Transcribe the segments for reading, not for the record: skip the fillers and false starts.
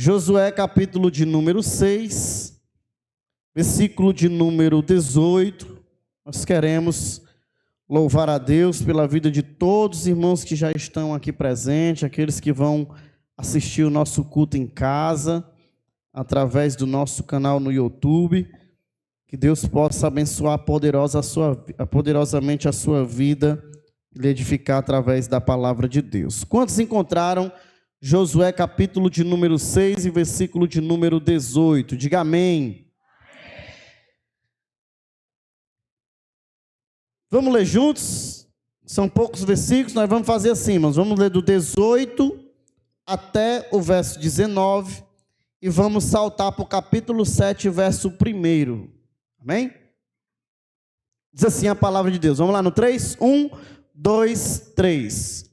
Josué capítulo de número 6, versículo de número 18. Nós queremos louvar a Deus pela vida de todos os irmãos que já estão aqui presentes, aqueles que vão assistir o nosso culto em casa, através do nosso canal no YouTube. Que Deus possa abençoar poderosamente a sua vida e lhe edificar através da palavra de Deus. Quantos encontraram Josué capítulo de número 6 e versículo de número 18? Diga amém. Vamos ler juntos? São poucos versículos, nós vamos fazer assim, irmãos. Vamos ler do 18 até o verso 19 e vamos saltar para o capítulo 7, verso 1. Amém? Diz assim a palavra de Deus. Vamos lá no 3? 1, 2, 3.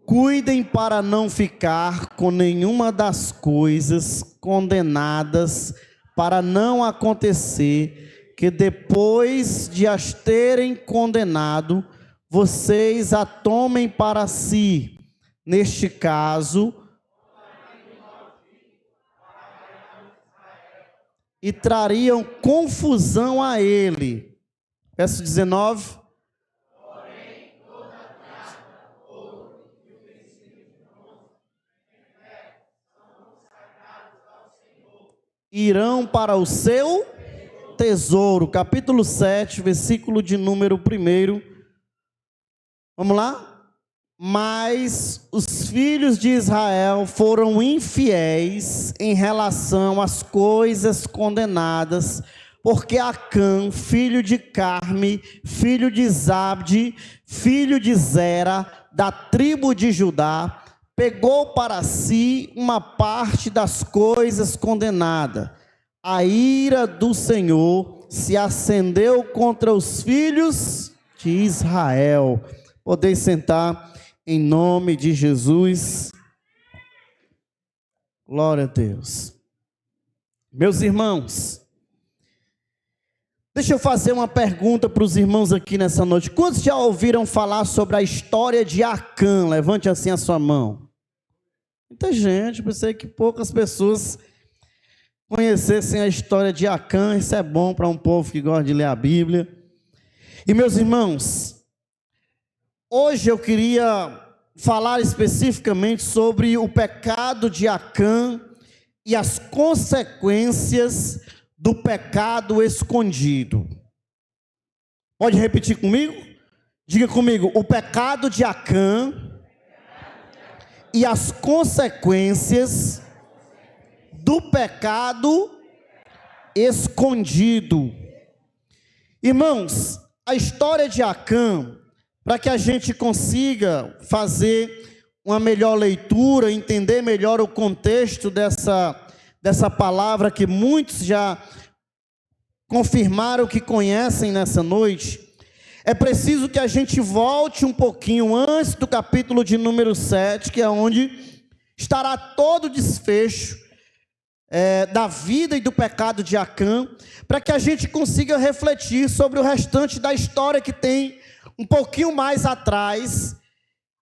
Cuidem para não ficar com nenhuma das coisas condenadas, para não acontecer que depois de as terem condenado, vocês a tomem para si. Neste caso, e trariam confusão a ele. Verso 19. Irão para o seu tesouro. Capítulo 7, versículo de número 1. Vamos lá? Mas os filhos de Israel foram infiéis em relação às coisas condenadas, porque Acã, filho de Carme, filho de Zabde, filho de Zera, da tribo de Judá, pegou para si uma parte das coisas condenadas. A ira do Senhor se acendeu contra os filhos de Israel. Podeis sentar. Em nome de Jesus, glória a Deus. Meus irmãos, deixa eu fazer uma pergunta para os irmãos aqui nessa noite. Quantos já ouviram falar sobre a história de Acã? Levante assim a sua mão. Muita gente, pensei que poucas pessoas conhecessem a história de Acã. Isso é bom para um povo que gosta de ler a Bíblia. E meus irmãos, hoje eu queria falar especificamente sobre o pecado de Acã e as consequências do pecado escondido. Pode repetir comigo? Diga comigo: o pecado de Acã e as consequências do pecado escondido. Irmãos, a história de Acã, para que a gente consiga fazer uma melhor leitura, entender melhor o contexto dessa palavra que muitos já confirmaram que conhecem nessa noite, é preciso que a gente volte um pouquinho antes do capítulo de número 7, que é onde estará todo o desfecho da vida e do pecado de Acã, para que a gente consiga refletir sobre o restante da história que tem um pouquinho mais atrás,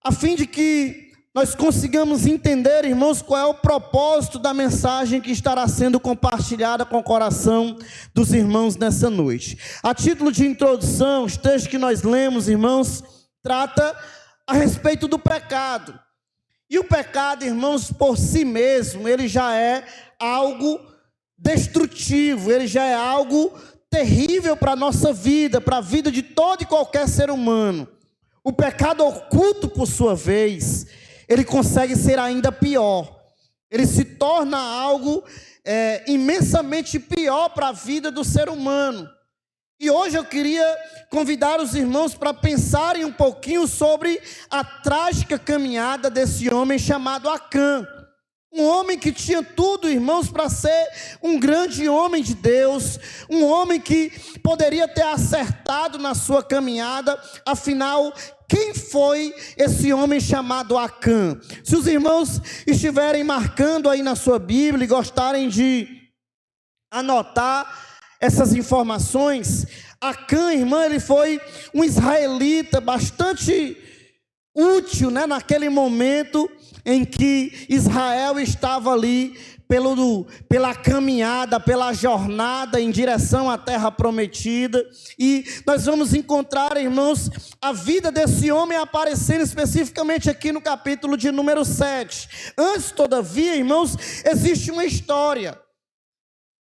a fim de que nós consigamos entender, irmãos, qual é o propósito da mensagem que estará sendo compartilhada com o coração dos irmãos nessa noite. A título de introdução, os textos que nós lemos, irmãos, trata a respeito do pecado. E o pecado, irmãos, por si mesmo, ele já é algo destrutivo, ele já é algo terrível para a nossa vida, para a vida de todo e qualquer ser humano. O pecado oculto, por sua vez, ele consegue ser ainda pior. Ele se torna algo imensamente pior para a vida do ser humano. E hoje eu queria convidar os irmãos para pensarem um pouquinho sobre a trágica caminhada desse homem chamado Acã. Um homem que tinha tudo, irmãos, para ser um grande homem de Deus, um homem que poderia ter acertado na sua caminhada. Afinal, quem foi esse homem chamado Acã? Se os irmãos estiverem marcando aí na sua Bíblia e gostarem de anotar essas informações, Acã, irmã, ele foi um israelita bastante útil, naquele momento em que Israel estava ali pela caminhada, pela jornada em direção à terra prometida, e nós vamos encontrar, irmãos, a vida desse homem aparecendo especificamente aqui no capítulo de número 7. Antes, todavia, irmãos, existe uma história.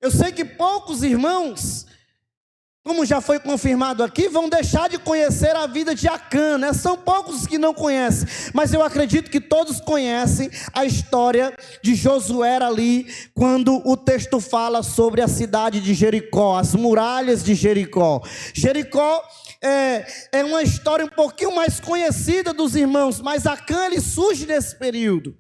Eu sei que poucos irmãos, como já foi confirmado aqui, vão deixar de conhecer a vida de Acã, né? São poucos que não conhecem, mas eu acredito que todos conhecem a história de Josué ali, quando o texto fala sobre a cidade de Jericó, as muralhas de Jericó. Jericó é uma história um pouquinho mais conhecida dos irmãos, mas Acã, ele surge nesse período.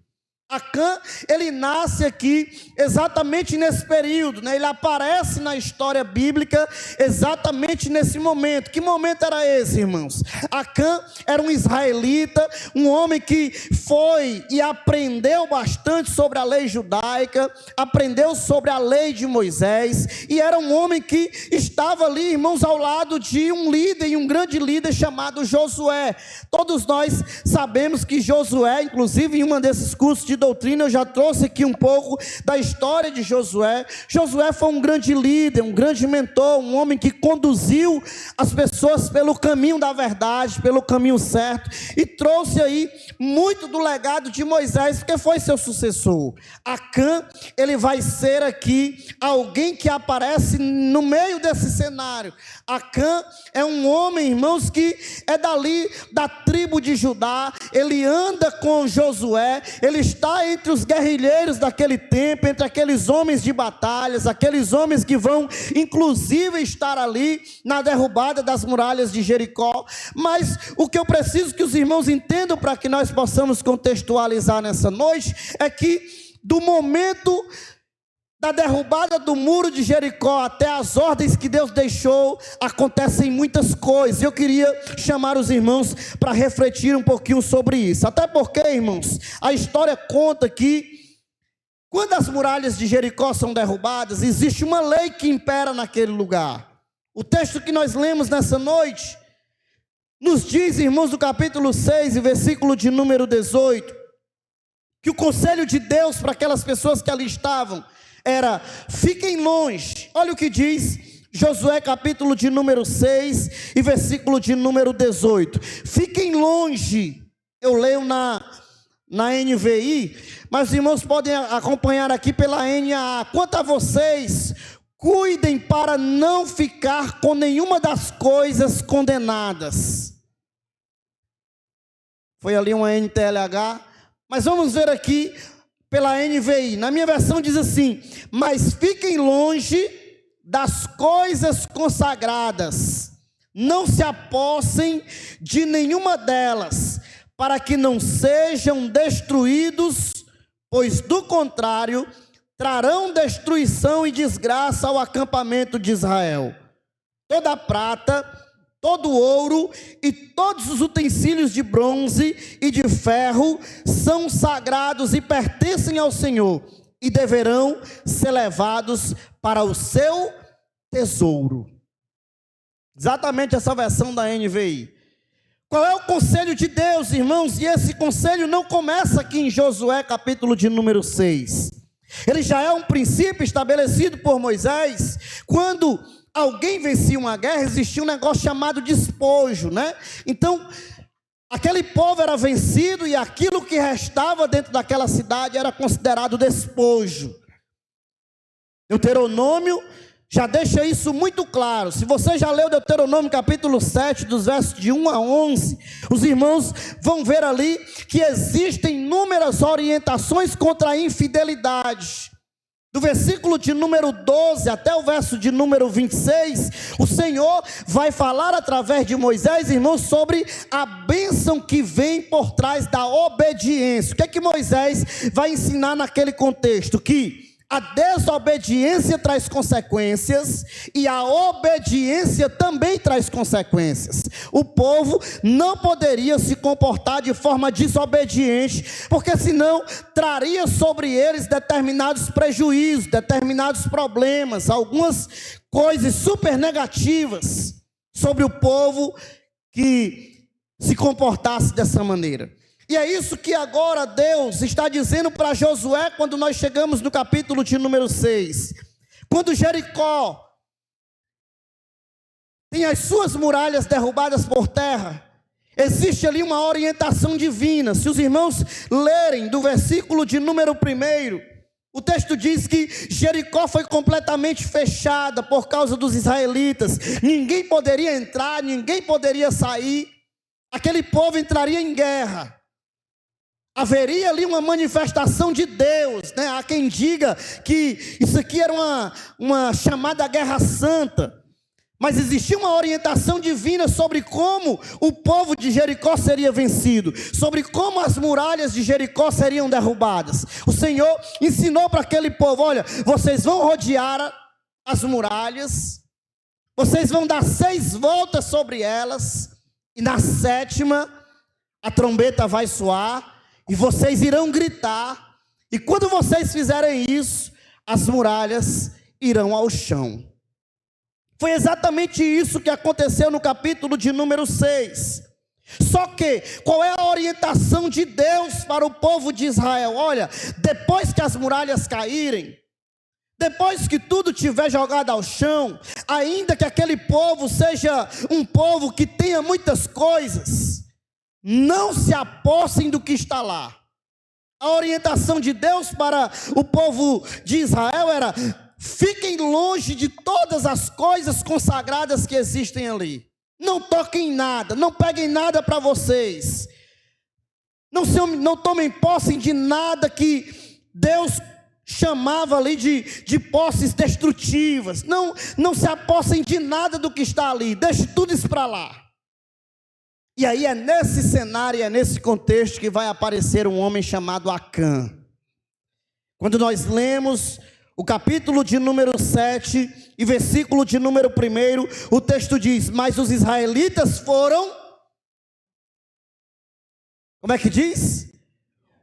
Acã, ele nasce aqui exatamente nesse período, né? Ele aparece na história bíblica exatamente nesse momento. Que momento era esse, irmãos? Acã era um israelita, um homem que foi e aprendeu bastante sobre a lei judaica, aprendeu sobre a lei de Moisés, e era um homem que estava ali, irmãos, ao lado de um líder, e um grande líder chamado Josué. Todos nós sabemos que Josué, inclusive em um desses cursos de doutrina, eu já trouxe aqui um pouco da história de Josué. Josué foi um grande líder, um grande mentor, um homem que conduziu as pessoas pelo caminho da verdade, pelo caminho certo, e trouxe aí muito do legado de Moisés, porque foi seu sucessor. Acã, ele vai ser aqui alguém que aparece no meio desse cenário. Acã é um homem, irmãos, que é dali da tribo de Judá. Ele anda com Josué, ele está entre os guerrilheiros daquele tempo, entre aqueles homens de batalhas, aqueles homens que vão inclusive estar ali na derrubada das muralhas de Jericó. Mas o que eu preciso que os irmãos entendam, para que nós possamos contextualizar nessa noite, é que do momento da derrubada do muro de Jericó até as ordens que Deus deixou, acontecem muitas coisas. Eu queria chamar os irmãos para refletir um pouquinho sobre isso. Até porque, irmãos, a história conta que quando as muralhas de Jericó são derrubadas, existe uma lei que impera naquele lugar. O texto que nós lemos nessa noite nos diz, irmãos, do capítulo 6, versículo de número 18, que o conselho de Deus para aquelas pessoas que ali estavam era: fiquem longe. Olha o que diz Josué capítulo de número 6 e versículo de número 18. Fiquem longe. Eu leio na NVI, mas os irmãos podem acompanhar aqui pela NAA. Quanto a vocês, cuidem para não ficar com nenhuma das coisas condenadas. Foi ali uma NTLH, mas vamos ver aqui pela NVI. Na minha versão diz assim: mas fiquem longe das coisas consagradas, não se apossem de nenhuma delas, para que não sejam destruídos, pois do contrário trarão destruição e desgraça ao acampamento de Israel. Toda a prata, todo o ouro e todos os utensílios de bronze e de ferro são sagrados e pertencem ao Senhor, e deverão ser levados para o seu tesouro. Exatamente essa versão da NVI. Qual é o conselho de Deus, irmãos? E esse conselho não começa aqui em Josué capítulo de número 6. Ele já é um princípio estabelecido por Moisés. Quando alguém vencia uma guerra, existia um negócio chamado despojo, né? Então, aquele povo era vencido e aquilo que restava dentro daquela cidade era considerado despojo. Deuteronômio já deixa isso muito claro. Se você já leu Deuteronômio capítulo 7, dos versos de 1 a 11, os irmãos vão ver ali que existem inúmeras orientações contra a infidelidade. Do versículo de número 12 até o verso de número 26, o Senhor vai falar através de Moisés, irmãos, sobre a bênção que vem por trás da obediência. O que é que Moisés vai ensinar naquele contexto? Que a desobediência traz consequências e a obediência também traz consequências. O povo não poderia se comportar de forma desobediente, porque senão traria sobre eles determinados prejuízos, determinados problemas, algumas coisas super negativas sobre o povo que se comportasse dessa maneira. E é isso que agora Deus está dizendo para Josué quando nós chegamos no capítulo de número 6. Quando Jericó tem as suas muralhas derrubadas por terra, existe ali uma orientação divina. Se os irmãos lerem do versículo de número 1, o texto diz que Jericó foi completamente fechada por causa dos israelitas. Ninguém poderia entrar, ninguém poderia sair. Aquele povo entraria em guerra. Haveria ali uma manifestação de Deus, né? Há quem diga que isso aqui era uma chamada guerra santa. Mas existia uma orientação divina sobre como o povo de Jericó seria vencido, sobre como as muralhas de Jericó seriam derrubadas. O Senhor ensinou para aquele povo: olha, vocês vão rodear as muralhas, vocês vão dar 6 voltas sobre elas, e na 7ª a trombeta vai soar, e vocês irão gritar, e quando vocês fizerem isso, as muralhas irão ao chão. Foi exatamente isso que aconteceu no capítulo de número 6. Só que, qual é a orientação de Deus para o povo de Israel? Olha, depois que as muralhas caírem, depois que tudo tiver jogado ao chão, ainda que aquele povo seja um povo que tenha muitas coisas, não se apossem do que está lá. A orientação de Deus para o povo de Israel era: fiquem longe de todas as coisas consagradas que existem ali. Não toquem em nada, não peguem nada para vocês. Não tomem posse de nada que Deus chamava ali de posses destrutivas. Não se apossem de nada do que está ali. Deixe tudo isso para lá. E aí é nesse cenário, é nesse contexto que vai aparecer um homem chamado Acã. Quando nós lemos o capítulo de número 7 e versículo de número 1, o texto diz: mas os israelitas foram... Como é que diz?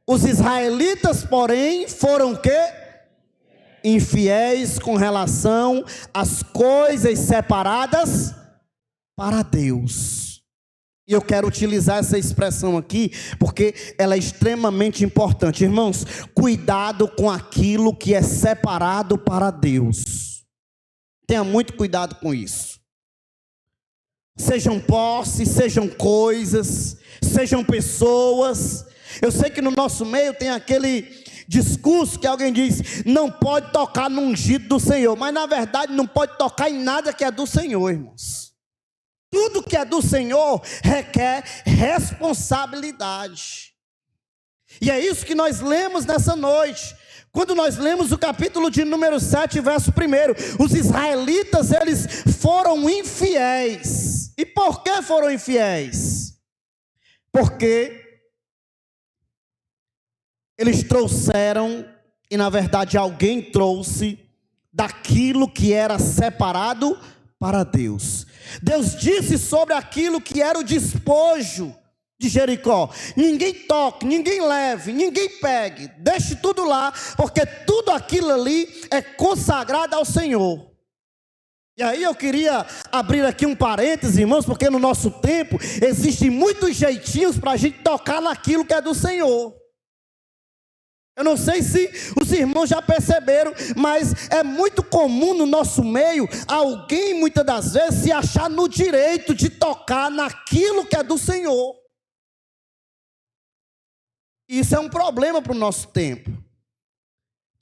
Os israelitas, porém, foram o quê? Infiéis com relação às coisas separadas para Deus. E eu quero utilizar essa expressão aqui, porque ela é extremamente importante. Irmãos, cuidado com aquilo que é separado para Deus. Tenha muito cuidado com isso. Sejam posses, sejam coisas, sejam pessoas. Eu sei que no nosso meio tem aquele discurso que alguém diz: não pode tocar no ungido do Senhor. Mas na verdade não pode tocar em nada que é do Senhor, irmãos. Tudo que é do Senhor requer responsabilidade. E é isso que nós lemos nessa noite. Quando nós lemos o capítulo de número 7, verso 1. Os israelitas, eles foram infiéis. E por que foram infiéis? Porque eles trouxeram, e na verdade alguém trouxe, daquilo que era separado para Deus. Deus disse sobre aquilo que era o despojo de Jericó: ninguém toque, ninguém leve, ninguém pegue, deixe tudo lá, porque tudo aquilo ali é consagrado ao Senhor. E aí eu queria abrir aqui um parêntese, irmãos, porque no nosso tempo existem muitos jeitinhos para a gente tocar naquilo que é do Senhor. Eu não sei se os irmãos já perceberam, mas é muito comum no nosso meio alguém muitas das vezes se achar no direito de tocar naquilo que é do Senhor. Isso é um problema para o nosso tempo.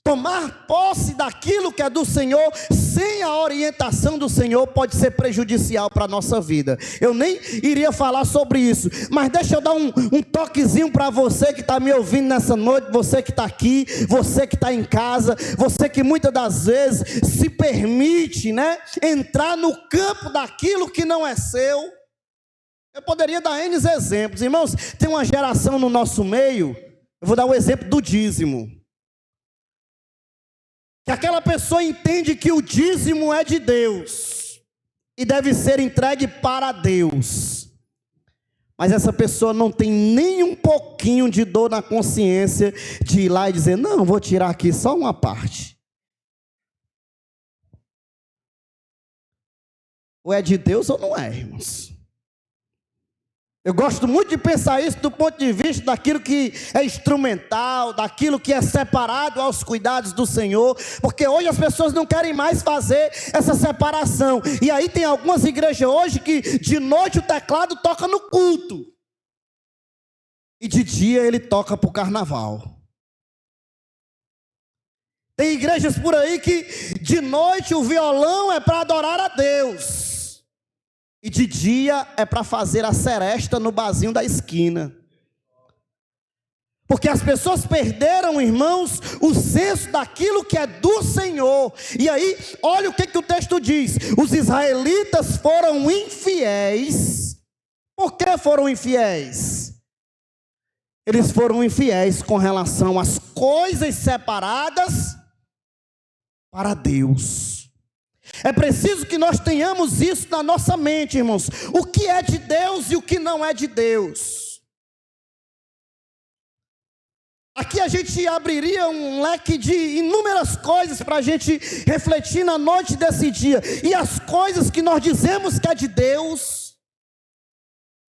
Tomar posse daquilo que é do Senhor sem a orientação do Senhor pode ser prejudicial para a nossa vida. Eu nem iria falar sobre isso, mas deixa eu dar um toquezinho para você que está me ouvindo nessa noite, você que está aqui, você que está em casa, você que muitas das vezes se permite, né, entrar no campo daquilo que não é seu. Eu poderia dar N exemplos, irmãos. Tem uma geração no nosso meio, eu vou dar o exemplo do dízimo. Que aquela pessoa entende que o dízimo é de Deus e deve ser entregue para Deus. Mas essa pessoa não tem nem um pouquinho de dor na consciência de ir lá e dizer: não, vou tirar aqui só uma parte. Ou é de Deus ou não é, irmãos. Eu gosto muito de pensar isso do ponto de vista daquilo que é instrumental, daquilo que é separado aos cuidados do Senhor, porque hoje as pessoas não querem mais fazer essa separação. E aí tem algumas igrejas hoje que de noite o teclado toca no culto e de dia ele toca para o carnaval. Tem igrejas por aí que de noite o violão é para adorar a Deus e de dia é para fazer a seresta no barzinho da esquina. Porque as pessoas perderam, irmãos, o senso daquilo que é do Senhor. E aí, olha o que o texto diz: os israelitas foram infiéis. Por que foram infiéis? Eles foram infiéis com relação às coisas separadas para Deus. É preciso que nós tenhamos isso na nossa mente, irmãos. O que é de Deus e o que não é de Deus. Aqui a gente abriria um leque de inúmeras coisas para a gente refletir na noite desse dia. E as coisas que nós dizemos que é de Deus,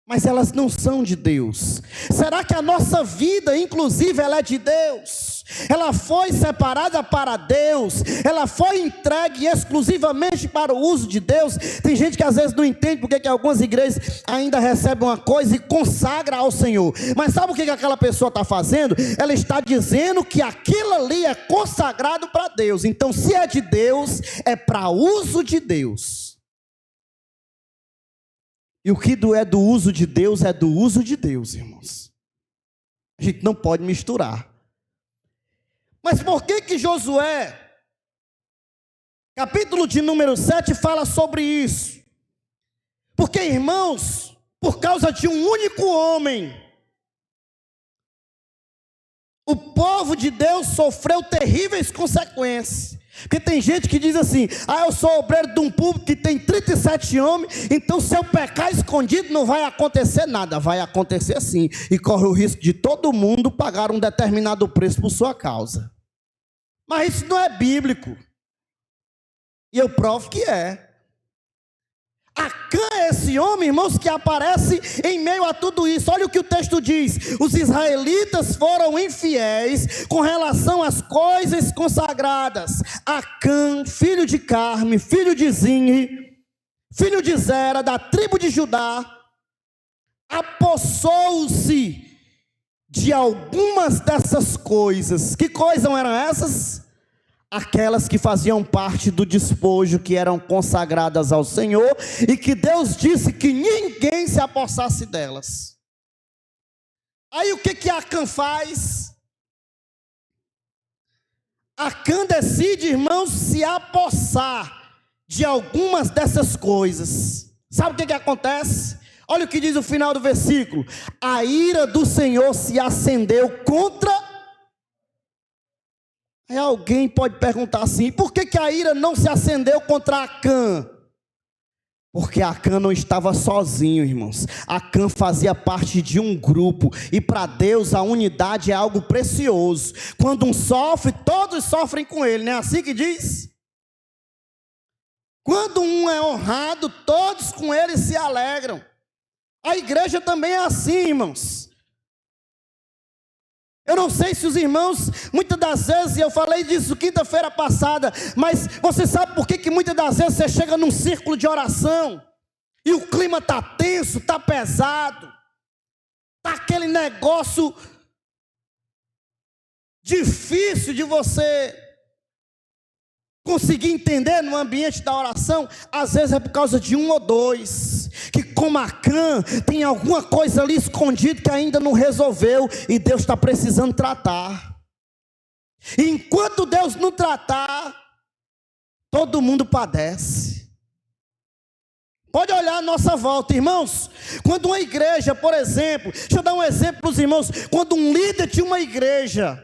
mas elas não são de Deus. Será que a nossa vida, inclusive, ela é de Deus? Ela foi separada para Deus? Ela foi entregue exclusivamente para o uso de Deus? Tem gente que às vezes não entende porque que algumas igrejas ainda recebem uma coisa e consagra ao Senhor. Mas sabe o que aquela pessoa está fazendo? Ela está dizendo que aquilo ali é consagrado para Deus. Então, se é de Deus, é para uso de Deus. E o que é do uso de Deus é do uso de Deus, irmãos. A gente não pode misturar. Mas por que Josué, capítulo de número 7, fala sobre isso? Porque, irmãos, por causa de um único homem, o povo de Deus sofreu terríveis consequências. Porque tem gente que diz assim: eu sou obreiro de um público que tem 37 homens, então se eu pecar escondido não vai acontecer nada. Vai acontecer sim, e corre o risco de todo mundo pagar um determinado preço por sua causa. Mas isso não é bíblico, e eu provo que é. Acã é esse homem, irmãos, que aparece em meio a tudo isso. Olha o que o texto diz: os israelitas foram infiéis com relação às coisas consagradas. Acã, filho de Carme, filho de Zinri, filho de Zera, da tribo de Judá, apossou-se de algumas dessas coisas. Que coisas eram essas? Aquelas que faziam parte do despojo, que eram consagradas ao Senhor, e que Deus disse que ninguém se apossasse delas. Aí o que Acã faz? Acã decide, irmãos, se apossar de algumas dessas coisas. Sabe o que acontece? Olha o que diz o final do versículo: a ira do Senhor se acendeu contra. Aí alguém pode perguntar assim: por que a ira não se acendeu contra Acã? Porque Acã não estava sozinho, irmãos. Acã fazia parte de um grupo, e para Deus a unidade é algo precioso. Quando um sofre, todos sofrem com ele, não é assim que diz? Quando um é honrado, todos com ele se alegram. A igreja também é assim, irmãos. Eu não sei se os irmãos, muitas das vezes, e eu falei disso quinta-feira passada, mas você sabe por que muitas das vezes você chega num círculo de oração e o clima está tenso, está pesado, está aquele negócio difícil de você conseguir entender no ambiente da oração? Às vezes é por causa de um ou dois, que como Acã, tem alguma coisa ali escondida que ainda não resolveu, e Deus está precisando tratar. E enquanto Deus não tratar, todo mundo padece. Pode olhar a nossa volta, irmãos. Quando uma igreja, por exemplo, deixa eu dar um exemplo para os irmãos. Quando um líder de uma igreja,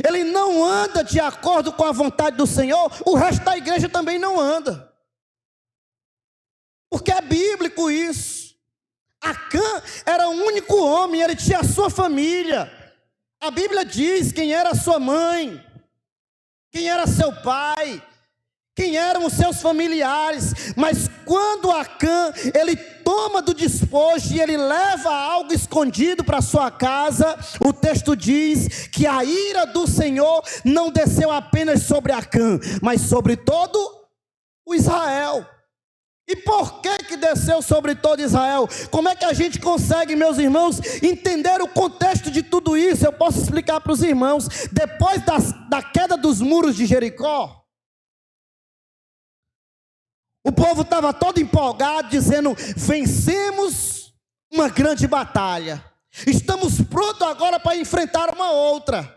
ele não anda de acordo com a vontade do Senhor, o resto da igreja também não anda. Porque é bíblico isso. Acã era um único homem, ele tinha a sua família. A Bíblia diz quem era a sua mãe, quem era seu pai, quem eram os seus familiares. Mas quando Acã, ele toma do despojo e ele leva algo escondido para sua casa. O texto diz que a ira do Senhor não desceu apenas sobre Acã, mas sobre todo o Israel. E por que desceu sobre todo Israel? Como é que a gente consegue, meus irmãos, entender o contexto de tudo isso? Eu posso explicar para os irmãos. Depois da queda dos muros de Jericó, o povo estava todo empolgado, dizendo: vencemos uma grande batalha, estamos prontos agora para enfrentar uma outra.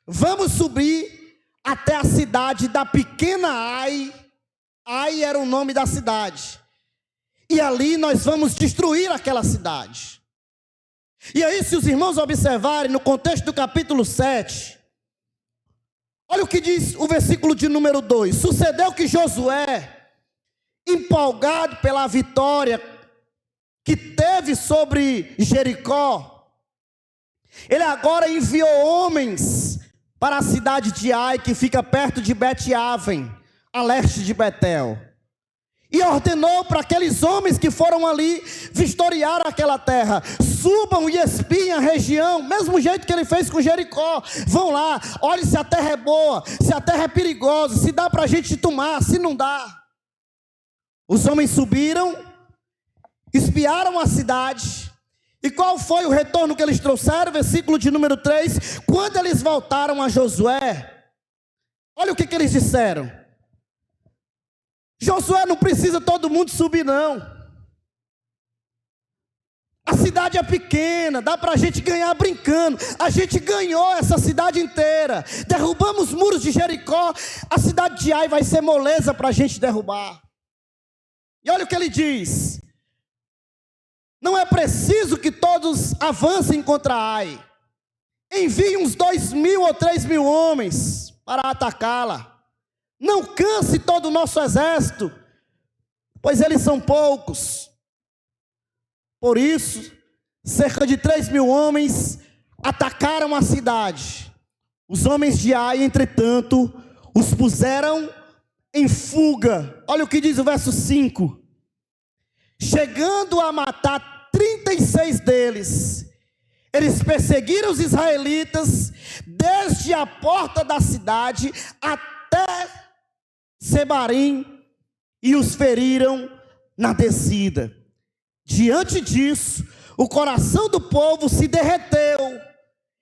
Vamos subir até a cidade da pequena Ai. Ai era o nome da cidade. E ali nós vamos destruir aquela cidade. E aí, se os irmãos observarem no contexto do capítulo 7, olha o que diz o versículo de número 2. Sucedeu que Josué, empolgado pela vitória que teve sobre Jericó, ele agora enviou homens para a cidade de Ai, que fica perto de Bet-Aven, a leste de Betel, e ordenou para aqueles homens que foram ali vistoriar aquela terra: subam e espiem a região, mesmo jeito que ele fez com Jericó. Vão lá, olhem se a terra é boa, se a terra é perigosa, se dá para a gente tomar, se não dá. Os homens subiram, espiaram a cidade, e qual foi o retorno que eles trouxeram? Versículo de número 3, quando eles voltaram a Josué, olha o que eles disseram: Josué, não precisa todo mundo subir não, a cidade é pequena, dá para a gente ganhar brincando. A gente ganhou essa cidade inteira, derrubamos os muros de Jericó, a cidade de Ai vai ser moleza para a gente derrubar. E olha o que ele diz: não é preciso que todos avancem contra Ai, envie uns 2.000 ou 3.000 homens para atacá-la. Não canse todo o nosso exército, pois eles são poucos. Por isso, cerca de 3.000 homens atacaram a cidade. Os homens de Ai, entretanto, os puseram em fuga. Olha o que diz o verso 5. Chegando a matar 36 deles, eles perseguiram os israelitas desde a porta da cidade até Sebarim e os feriram na descida. Diante disso, o coração do povo se derreteu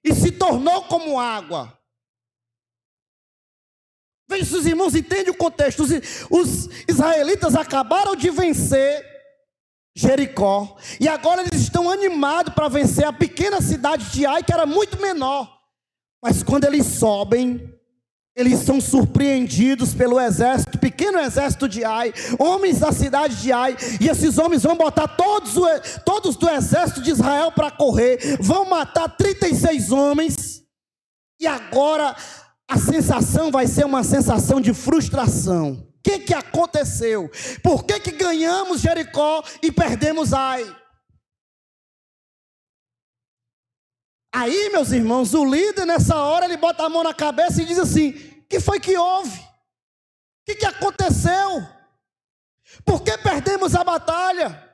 e se tornou como água. Veja se os irmãos entendem o contexto. Os israelitas acabaram de vencer Jericó, e agora eles estão animados para vencer a pequena cidade de Ai, que era muito menor. Mas quando eles sobem, eles são surpreendidos pelo exército, pequeno exército de Ai, homens da cidade de Ai, e esses homens vão botar todos do exército de Israel para correr, vão matar 36 homens, e agora a sensação vai ser uma sensação de frustração. O que aconteceu? Por que ganhamos Jericó e perdemos Ai? Aí, meus irmãos, o líder nessa hora, ele bota a mão na cabeça e diz assim: o que foi que houve? O que aconteceu? Por que perdemos a batalha?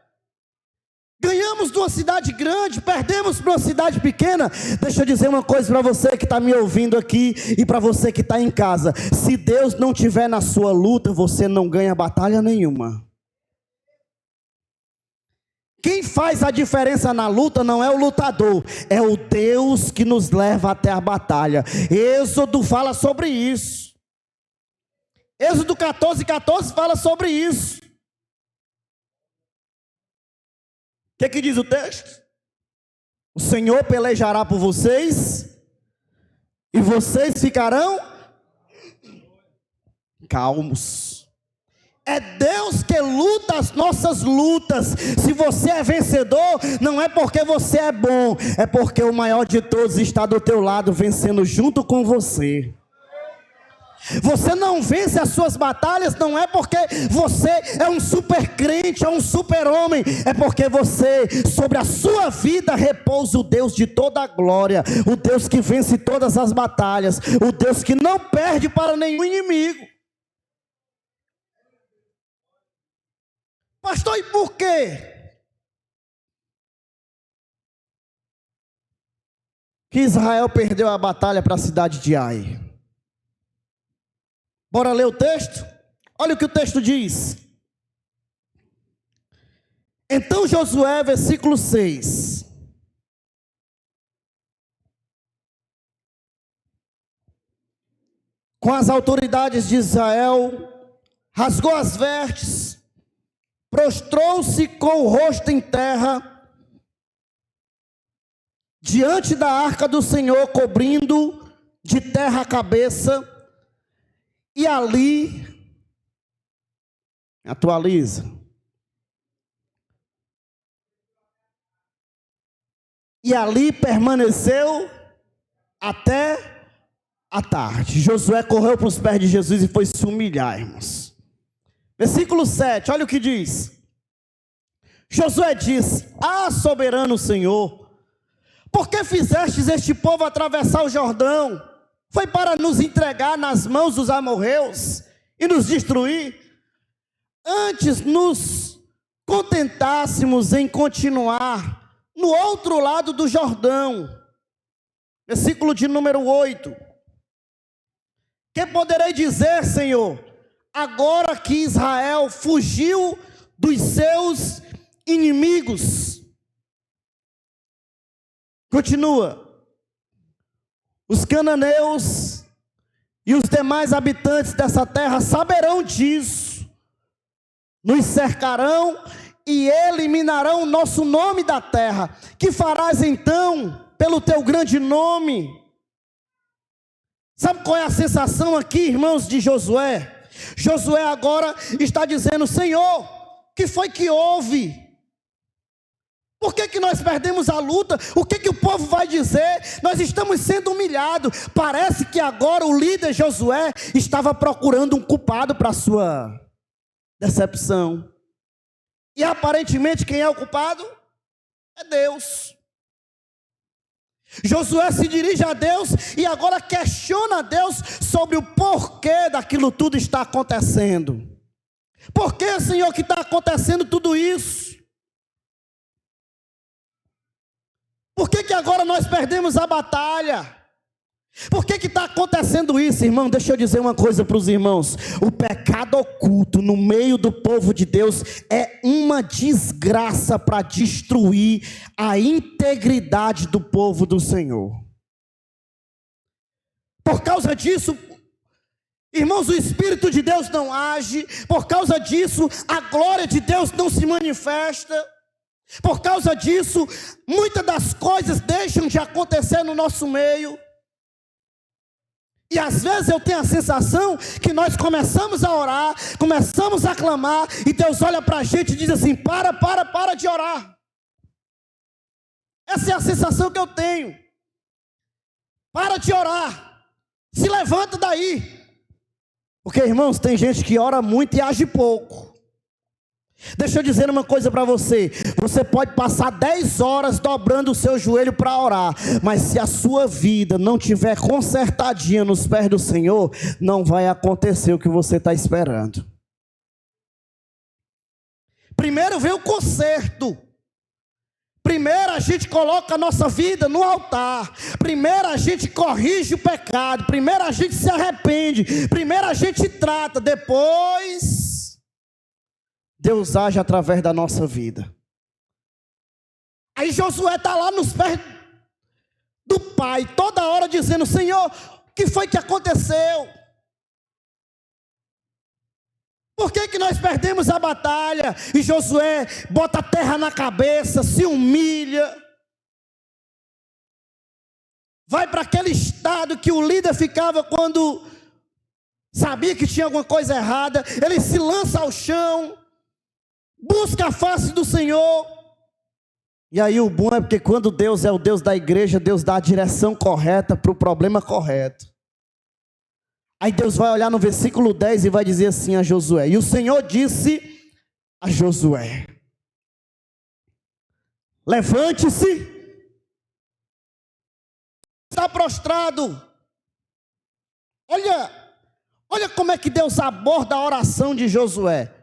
Ganhamos de uma cidade grande, perdemos para uma cidade pequena. Deixa eu dizer uma coisa para você que está me ouvindo aqui e para você que está em casa: se Deus não estiver na sua luta, você não ganha batalha nenhuma. Quem faz a diferença na luta não é o lutador, é o Deus que nos leva até a batalha. Êxodo fala sobre isso. Êxodo 14:14 fala sobre isso. O que diz o texto? O Senhor pelejará por vocês e vocês ficarão calmos. É Deus que luta as nossas lutas. Se você é vencedor, não é porque você é bom, é porque o maior de todos está do teu lado, vencendo junto com você. Você não vence as suas batalhas, não é porque você é um super crente, é um super homem, é porque você, sobre a sua vida, repousa o Deus de toda a glória, o Deus que vence todas as batalhas, o Deus que não perde para nenhum inimigo. Pastor, e por quê? que Israel perdeu a batalha para a cidade de Ai. Bora ler o texto? Olha o que o texto diz. Então Josué, versículo 6. Com as autoridades de Israel, rasgou as vestes, prostrou-se com o rosto em terra, diante da arca do Senhor, cobrindo de terra a cabeça, e ali, atualiza, e ali permaneceu até à tarde. Josué correu para os pés de Jesus e foi se humilhar, irmãos. Versículo 7, olha o que diz. Josué disse: Ah, soberano Senhor, por que fizestes este povo atravessar o Jordão? Foi para nos entregar nas mãos dos amorreus e nos destruir? Antes nos contentássemos em continuar no outro lado do Jordão. Versículo de número 8. Que poderei dizer, Senhor, agora que Israel fugiu dos seus inimigos? Continua. Os cananeus e os demais habitantes dessa terra saberão disso, nos cercarão e eliminarão o nosso nome da terra. Que farás então pelo teu grande nome? Sabe qual é a sensação aqui, irmãos, de Josué? Josué agora está dizendo: Senhor, o que foi que houve? Por que nós perdemos a luta? O que o povo vai dizer? Nós estamos sendo humilhados. Parece que agora o líder Josué estava procurando um culpado para a sua decepção. E aparentemente quem é o culpado? É Deus. Josué se dirige a Deus e agora questiona a Deus sobre o porquê daquilo tudo está acontecendo. Por que, Senhor, que está acontecendo tudo isso? Por que agora nós perdemos a batalha? Por que está acontecendo isso, irmão? Deixa eu dizer uma coisa para os irmãos. O pecado oculto no meio do povo de Deus é uma desgraça para destruir a integridade do povo do Senhor. Por causa disso, irmãos, o Espírito de Deus não age. Por causa disso, a glória de Deus não se manifesta. Por causa disso, muitas das coisas deixam de acontecer no nosso meio. E às vezes eu tenho a sensação que nós começamos a orar, começamos a clamar, e Deus olha para a gente e diz assim: para de orar. Essa é a sensação que eu tenho. Para de orar. Se levanta daí. Porque, irmãos, tem gente que ora muito e age pouco. Deixa eu dizer uma coisa para você. Você pode passar 10 horas dobrando o seu joelho para orar, mas se a sua vida não tiver consertadinha nos pés do Senhor, não vai acontecer o que você está esperando. Primeiro vem o conserto. Primeiro a gente coloca a nossa vida no altar. Primeiro a gente corrige o pecado. Primeiro a gente se arrepende. Primeiro a gente trata. Depois Deus age através da nossa vida. Aí Josué está lá nos pés do pai, toda hora dizendo: Senhor, o que foi que aconteceu? Por que nós perdemos a batalha? E Josué bota a terra na cabeça, se humilha. Vai para aquele estado que o líder ficava quando sabia que tinha alguma coisa errada. Ele se lança ao chão, busca a face do Senhor. E aí o bom é porque quando Deus é o Deus da igreja, Deus dá a direção correta para o problema correto. Aí Deus vai olhar no versículo 10 e vai dizer assim a Josué: e o Senhor disse a Josué: levante-se. Está prostrado. Olha como é que Deus aborda a oração de Josué.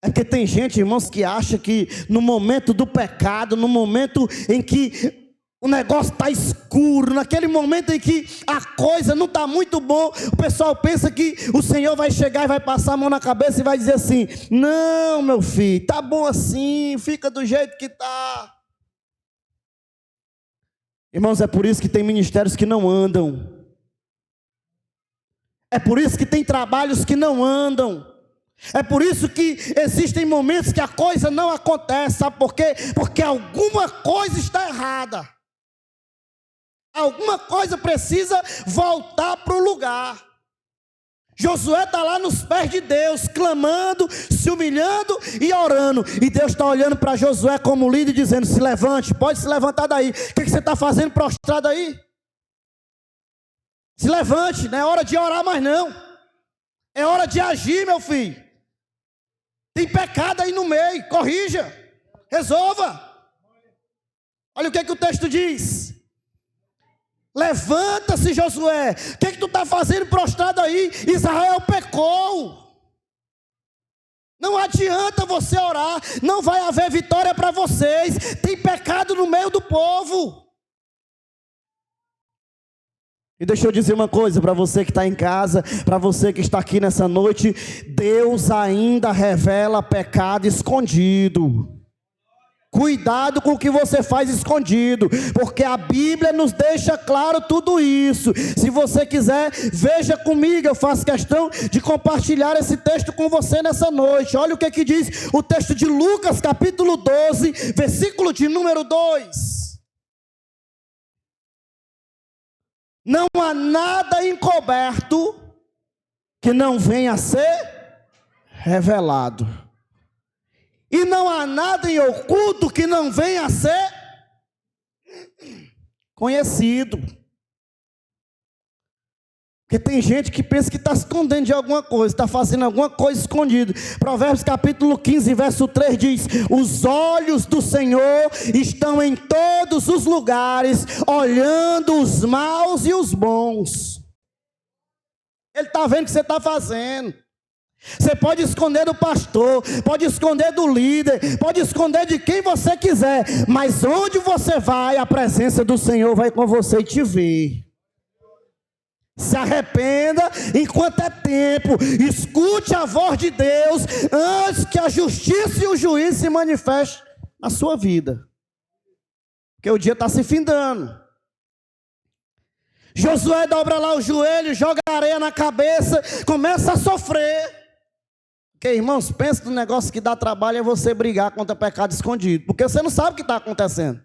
É que tem gente, irmãos, que acha que no momento do pecado, no momento em que o negócio está escuro, naquele momento em que a coisa não está muito bom, o pessoal pensa que o Senhor vai chegar e vai passar a mão na cabeça e vai dizer assim: não, meu filho, está bom assim, fica do jeito que está. Irmãos, é por isso que tem ministérios que não andam. É por isso que tem trabalhos que não andam. É por isso que existem momentos que a coisa não acontece. Sabe por quê? Porque alguma coisa está errada. Alguma coisa precisa voltar para o lugar. Josué está lá nos pés de Deus, clamando, se humilhando e orando. E Deus está olhando para Josué como líder e dizendo: se levante, pode se levantar daí. O que você está fazendo prostrado aí? Se levante, não é hora de orar mais não. É hora de agir, meu filho. Tem pecado aí no meio, corrija, resolva. Olha o que o texto diz. Levanta-se, Josué. O que tu está fazendo prostrado aí? Israel pecou. Não adianta você orar. Não vai haver vitória para vocês. Tem pecado no meio do povo. E deixa eu dizer uma coisa para você que está em casa, para você que está aqui nessa noite: Deus ainda revela pecado escondido. Cuidado com o que você faz escondido, porque a Bíblia nos deixa claro tudo isso. Se você quiser, veja comigo, eu faço questão de compartilhar esse texto com você nessa noite. Olha o que diz o texto de Lucas, capítulo 12, versículo de número 2. Não há nada encoberto que não venha a ser revelado. E não há nada em oculto que não venha a ser conhecido. Porque tem gente que pensa que está escondendo de alguma coisa, está fazendo alguma coisa escondida. Provérbios capítulo 15, verso 3 diz: os olhos do Senhor estão em todos os lugares, olhando os maus e os bons. Ele está vendo o que você está fazendo. Você pode esconder do pastor, pode esconder do líder, pode esconder de quem você quiser, mas onde você vai, a presença do Senhor vai com você e te vê. Se arrependa enquanto é tempo, escute a voz de Deus antes que a justiça e o juízo se manifestem na sua vida, porque o dia está se findando. Josué dobra lá o joelho, joga areia na cabeça, começa a sofrer. Porque, irmãos, pensa no negócio que dá trabalho é você brigar contra pecado escondido, porque você não sabe o que está acontecendo.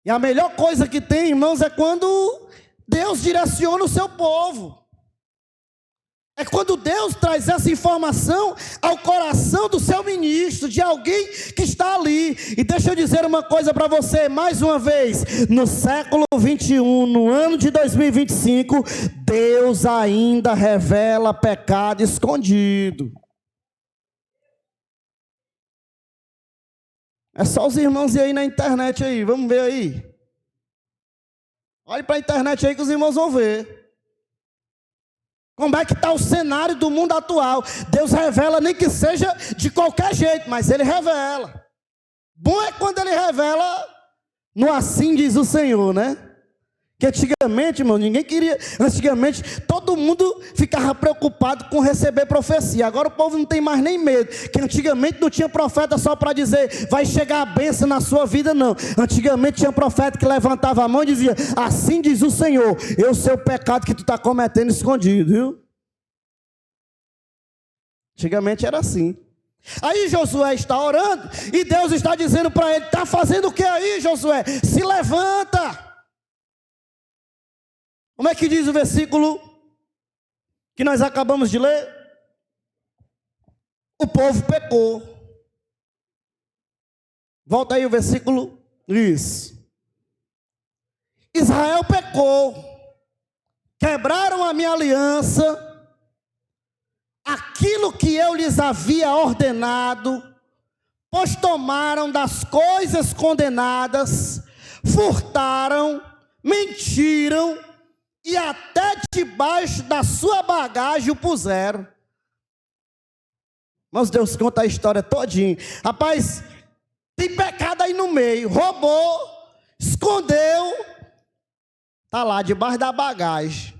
E a melhor coisa que tem, irmãos, é quando Deus direciona o seu povo. É quando Deus traz essa informação ao coração do seu ministro, de alguém que está ali. E deixa eu dizer uma coisa para você, mais uma vez: no século 21, no ano de 2025, Deus ainda revela pecado escondido. É só os irmãos ir aí na internet aí, vamos ver aí. Olhe para a internet aí que os irmãos vão ver. Como é que está o cenário do mundo atual? Deus revela, nem que seja de qualquer jeito, mas Ele revela. Bom é quando Ele revela no assim diz o Senhor, né? Que antigamente, irmão, ninguém queria. Antigamente, todo mundo ficava preocupado com receber profecia. Agora o povo não tem mais nem medo. Que antigamente não tinha profeta só para dizer: vai chegar a bênção na sua vida, não. Antigamente tinha profeta que levantava a mão e dizia: assim diz o Senhor, eu sei o pecado que tu está cometendo escondido, viu? Antigamente era assim. Aí Josué está orando e Deus está dizendo para ele: está fazendo o que aí, Josué? Se levanta. Como é que diz o versículo que nós acabamos de ler? O povo pecou. Volta aí o versículo. Isso. Israel pecou. Quebraram a minha aliança. Aquilo que eu lhes havia ordenado. Pois tomaram das coisas condenadas. Furtaram. Mentiram. E até debaixo da sua bagagem o puseram. Mas Deus conta a história todinha. Rapaz, tem pecado aí no meio. Roubou, escondeu, está lá debaixo da bagagem.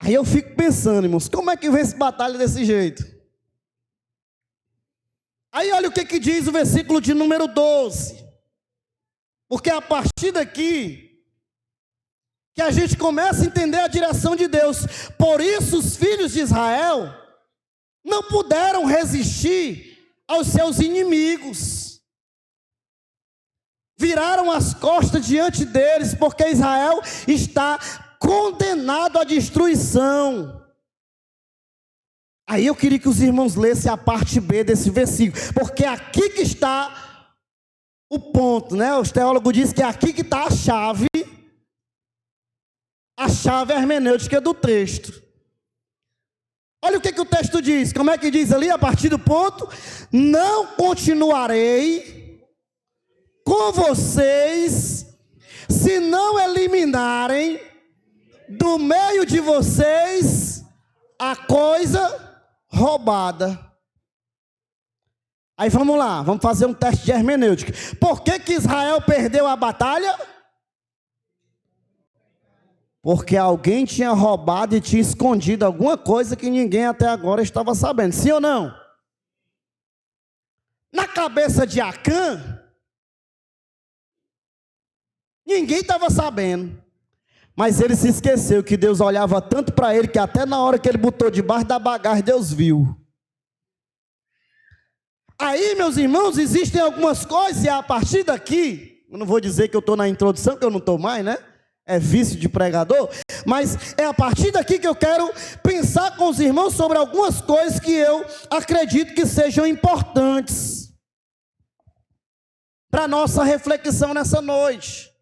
Aí eu fico pensando, irmãos, como é que vence batalha desse jeito? Aí olha o que diz o versículo de número 12. Porque a partir daqui que a gente começa a entender a direção de Deus. Por isso os filhos de Israel não puderam resistir aos seus inimigos. Viraram as costas diante deles, porque Israel está condenado à destruição. Aí eu queria que os irmãos lessem a parte B desse versículo, porque aqui que está o ponto, né? Os teólogos dizem que é aqui que está a chave hermenêutica do texto. Olha o que o texto diz. Como é que diz ali, a partir do ponto? Não continuarei com vocês, se não eliminarem do meio de vocês a coisa roubada. Aí vamos lá, vamos fazer um teste de hermenêutica. Por que Israel perdeu a batalha? Porque alguém tinha roubado e tinha escondido alguma coisa que ninguém até agora estava sabendo. Sim ou não? Na cabeça de Acã, ninguém estava sabendo. Mas ele se esqueceu que Deus olhava tanto para ele, que até na hora que ele botou debaixo da bagagem, Deus viu. Aí, meus irmãos, existem algumas coisas, e a partir daqui, eu não vou dizer que eu estou na introdução, que eu não estou mais, né? É vício de pregador, mas é a partir daqui que eu quero pensar com os irmãos sobre algumas coisas que eu acredito que sejam importantes para a nossa reflexão nessa noite.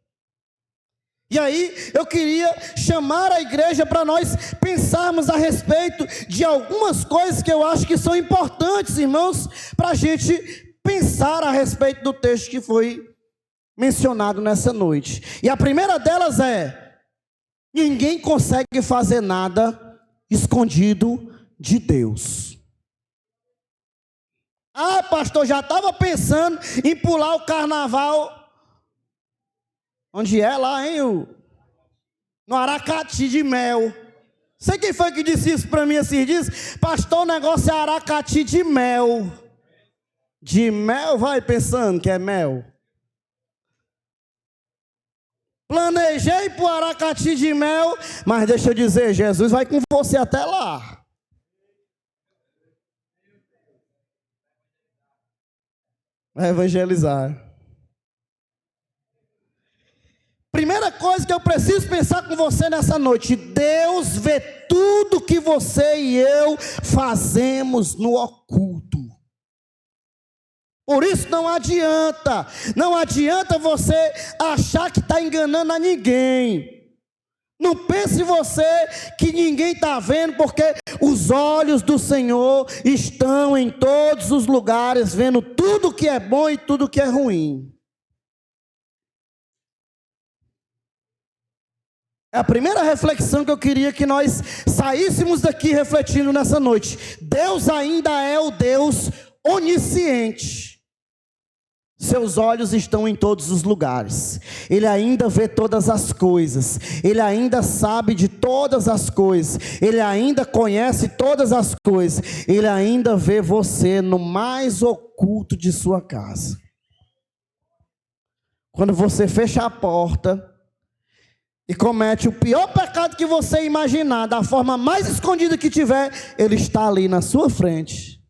E aí eu queria chamar a igreja para nós pensarmos a respeito de algumas coisas que eu acho que são importantes, irmãos, para a gente pensar a respeito do texto que foi mencionado nessa noite. E a primeira delas é: ninguém consegue fazer nada escondido de Deus. Ah, pastor, já estava pensando em pular o carnaval. Onde é lá, hein? No Aracati de Mel. Sei quem foi que disse isso para mim esses dias? Pastor, o negócio é Aracati de Mel. De mel, vai pensando que é mel. Planejei para o Aracati de Mel, mas deixa eu dizer, Jesus vai com você até lá. Vai evangelizar. Primeira coisa que eu preciso pensar com você nessa noite: Deus vê tudo que você e eu fazemos no oculto. Por isso não adianta você achar que está enganando a ninguém. Não pense você que ninguém está vendo, porque os olhos do Senhor estão em todos os lugares, vendo tudo que é bom e tudo que é ruim. É a primeira reflexão que eu queria que nós saíssemos daqui refletindo nessa noite. Deus ainda é o Deus onisciente. Seus olhos estão em todos os lugares. Ele ainda vê todas as coisas. Ele ainda sabe de todas as coisas. Ele ainda conhece todas as coisas. Ele ainda vê você no mais oculto de sua casa. Quando você fecha a porta e comete o pior pecado que você imaginar, da forma mais escondida que tiver, Ele está ali na sua frente,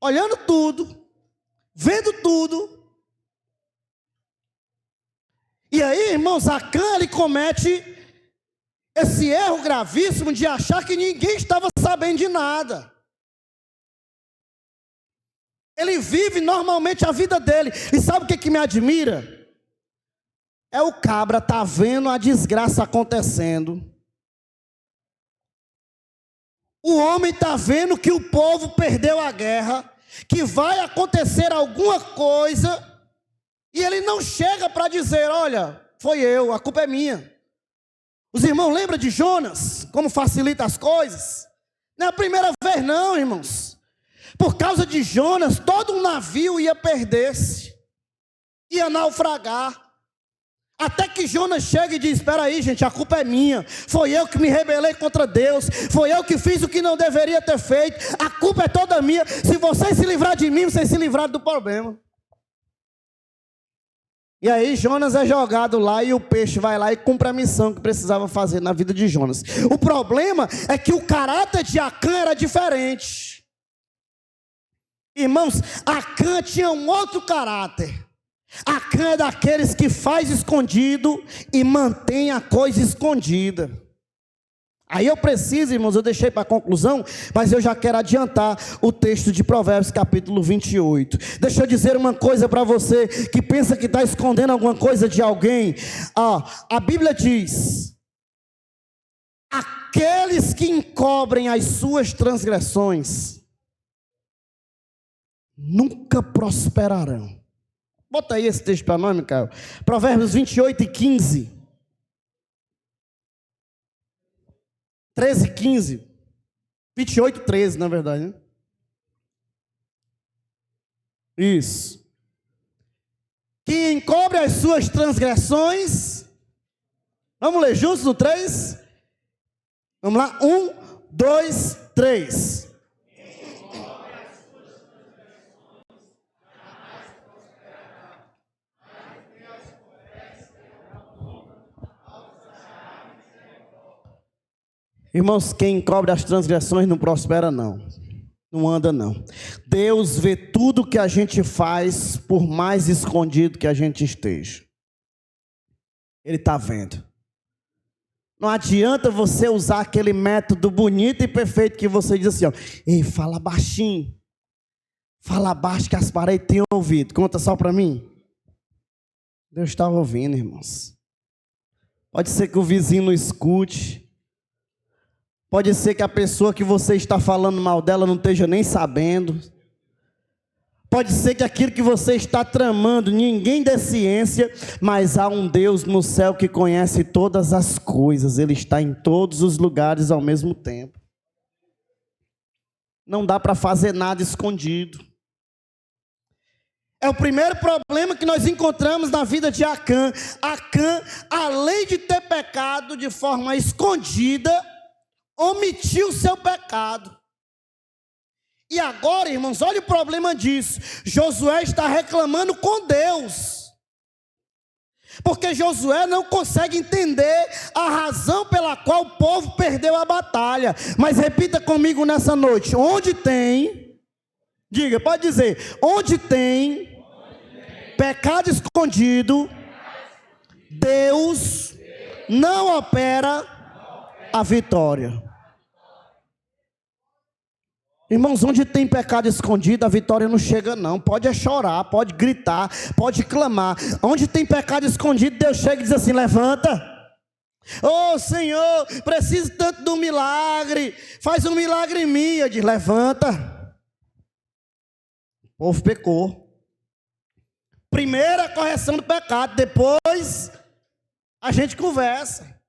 olhando tudo, vendo tudo. E aí, irmãos, Acã, ele comete esse erro gravíssimo de achar que ninguém estava sabendo de nada. Ele vive normalmente a vida dele. E sabe o que me admira? É o cabra tá vendo a desgraça acontecendo. O homem tá vendo que o povo perdeu a guerra, que vai acontecer alguma coisa, e ele não chega para dizer: olha, foi eu, a culpa é minha. Os irmãos lembram de Jonas, como facilita as coisas? Não é a primeira vez não, irmãos. Por causa de Jonas, todo um navio ia perder-se, ia naufragar. Até que Jonas chega e diz: espera aí, gente, a culpa é minha. Foi eu que me rebelei contra Deus. Foi eu que fiz o que não deveria ter feito. A culpa é toda minha. Se vocês se livrar de mim, vocês se livraram do problema. E aí Jonas é jogado lá e o peixe vai lá e cumpre a missão que precisava fazer na vida de Jonas. O problema é que o caráter de Acã era diferente. Irmãos, Acã tinha um outro caráter. Acã é daqueles que faz escondido e mantém a coisa escondida. Aí eu preciso, irmãos, eu deixei para a conclusão, mas eu já quero adiantar o texto de Provérbios capítulo 28. Deixa eu dizer uma coisa para você que pensa que está escondendo alguma coisa de alguém. A Bíblia diz: aqueles que encobrem as suas transgressões nunca prosperarão. Bota aí esse texto para nós, Micael. Provérbios 28 e 15. 13 e 15. 28 e 13, na verdade, né? Isso. Quem encobre as suas transgressões. Vamos ler juntos no 3? Vamos lá. 1, 2, 3. Irmãos, quem encobre as transgressões não prospera não. Não anda não. Deus vê tudo que a gente faz, por mais escondido que a gente esteja. Ele está vendo. Não adianta você usar aquele método bonito e perfeito que você diz assim, ó: ei, fala baixinho. Fala baixo que as paredes têm ouvido. Conta só para mim. Deus está ouvindo, irmãos. Pode ser que o vizinho não escute. Pode ser que a pessoa que você está falando mal dela não esteja nem sabendo. Pode ser que aquilo que você está tramando, ninguém dê ciência, mas há um Deus no céu que conhece todas as coisas. Ele está em todos os lugares ao mesmo tempo. Não dá para fazer nada escondido. É o primeiro problema que nós encontramos na vida de Acã. Acã, além de ter pecado de forma escondida, omitiu o seu pecado. E agora, irmãos, olha o problema disso. Josué está reclamando com Deus, porque Josué não consegue entender a razão pela qual o povo perdeu a batalha. Mas repita comigo nessa noite: onde tem, diga, pode dizer, onde tem pecado escondido, Deus não opera a vitória. Irmãos, onde tem pecado escondido, a vitória não chega não. Pode chorar, pode gritar, pode clamar. Onde tem pecado escondido, Deus chega e diz assim: levanta. Oh Senhor, preciso tanto de um milagre. Faz um milagre em mim. Eu diz: levanta. O povo pecou. Primeiro a correção do pecado, depois a gente conversa.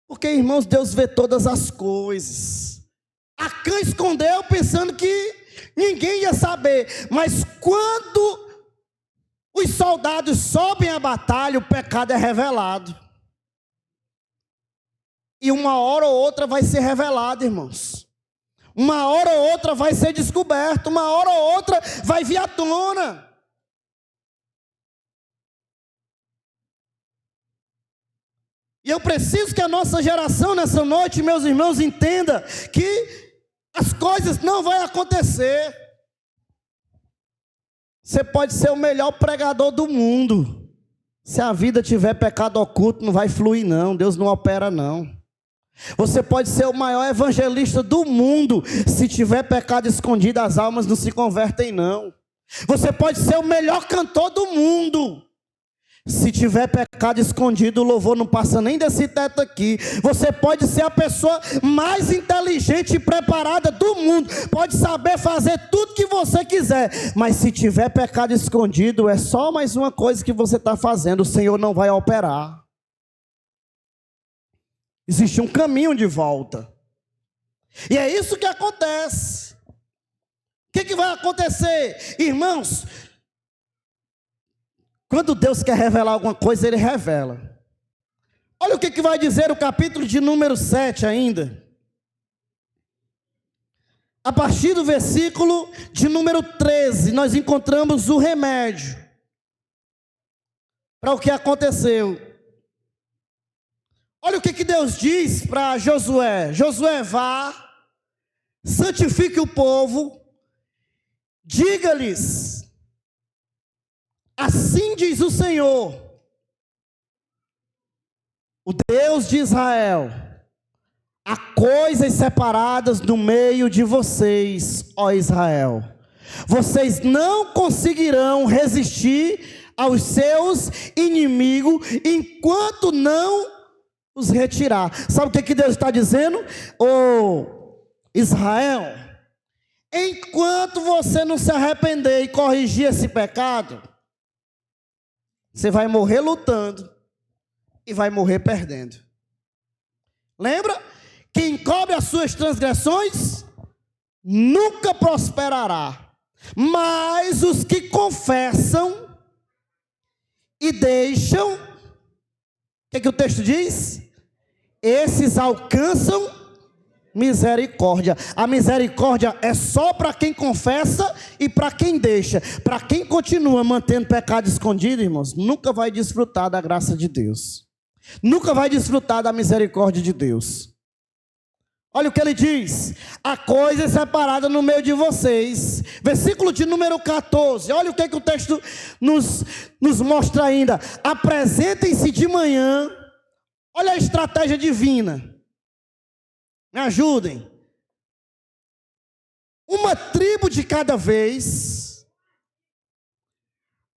Porque, irmãos, Deus vê todas as coisas. Acã escondeu pensando que ninguém ia saber. Mas quando os soldados sobem à batalha, o pecado é revelado. E uma hora ou outra vai ser revelado, irmãos. Uma hora ou outra vai ser descoberto. Uma hora ou outra vai vir à tona. E eu preciso que a nossa geração nessa noite, meus irmãos, entenda que as coisas não vão acontecer. Você pode ser o melhor pregador do mundo. Se a vida tiver pecado oculto, não vai fluir não. Deus não opera não. Você pode ser o maior evangelista do mundo. Se tiver pecado escondido, as almas não se convertem não. Você pode ser o melhor cantor do mundo. Se tiver pecado escondido, o louvor não passa nem desse teto aqui. Você pode ser a pessoa mais inteligente e preparada do mundo. Pode saber fazer tudo que você quiser. Mas se tiver pecado escondido, é só mais uma coisa que você está fazendo. O Senhor não vai operar. Existe um caminho de volta. E é isso que acontece. O que vai acontecer? Irmãos, quando Deus quer revelar alguma coisa, Ele revela. Olha o que vai dizer o capítulo de número 7 ainda. A partir do versículo de número 13, nós encontramos o remédio para o que aconteceu. Olha o que Deus diz para Josué. Josué, vá, santifique o povo, diga-lhes, assim diz o Senhor, o Deus de Israel: há coisas separadas no meio de vocês, ó Israel. Vocês não conseguirão resistir aos seus inimigos enquanto não os retirar. Sabe o que Deus está dizendo? Ô Israel, enquanto você não se arrepender e corrigir esse pecado, você vai morrer lutando e vai morrer perdendo. Lembra? Quem encobre as suas transgressões nunca prosperará, mas os que confessam e deixam, o que o texto diz? Esses alcançam misericórdia. A misericórdia é só para quem confessa e para quem deixa. Para quem continua mantendo pecado escondido, irmãos, nunca vai desfrutar da graça de Deus, nunca vai desfrutar da misericórdia de Deus. Olha o que ele diz: a coisa é separada no meio de vocês. Versículo de número 14. Olha o que o texto nos mostra ainda. Apresentem-se de manhã. Olha a estratégia divina. Me ajudem. Uma tribo de cada vez.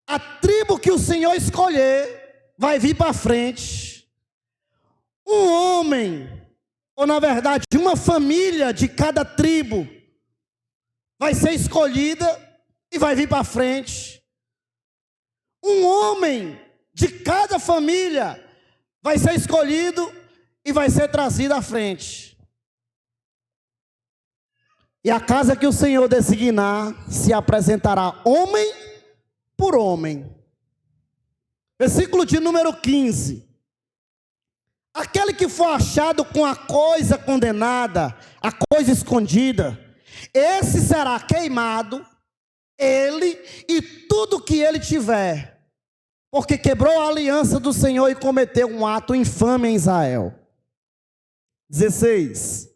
A tribo que o Senhor escolher vai vir para frente. Um homem, ou na verdade uma família de cada tribo, vai ser escolhida e vai vir para frente. Um homem de cada família vai ser escolhido e vai ser trazido à frente. E a casa que o Senhor designar se apresentará homem por homem. Versículo de número 15. Aquele que for achado com a coisa condenada, a coisa escondida, esse será queimado, ele e tudo que ele tiver, porque quebrou a aliança do Senhor e cometeu um ato infame em Israel. 16.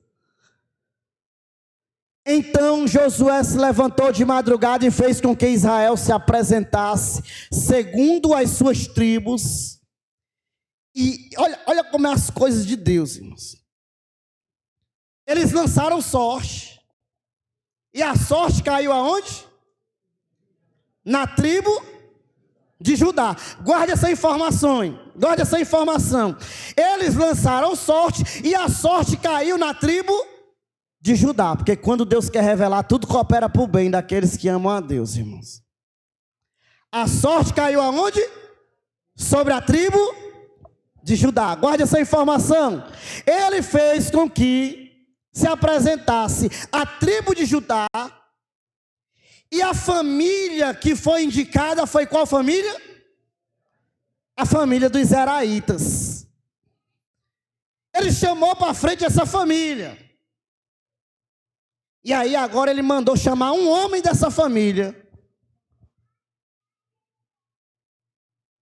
Então Josué se levantou de madrugada e fez com que Israel se apresentasse segundo as suas tribos. E olha como é as coisas de Deus, irmãos. Eles lançaram sorte. E a sorte caiu aonde? Na tribo de Judá. Guarde essa informação. Guarde essa informação. Eles lançaram sorte e a sorte caiu na tribo de Judá. Porque quando Deus quer revelar, tudo coopera para o bem daqueles que amam a Deus, irmãos. A sorte caiu aonde? Sobre a tribo de Judá. Guarde essa informação. Ele fez com que se apresentasse a tribo de Judá, e a família que foi indicada foi qual família? A família dos Zeraitas. Ele chamou para frente essa família. E aí agora ele mandou chamar um homem dessa família.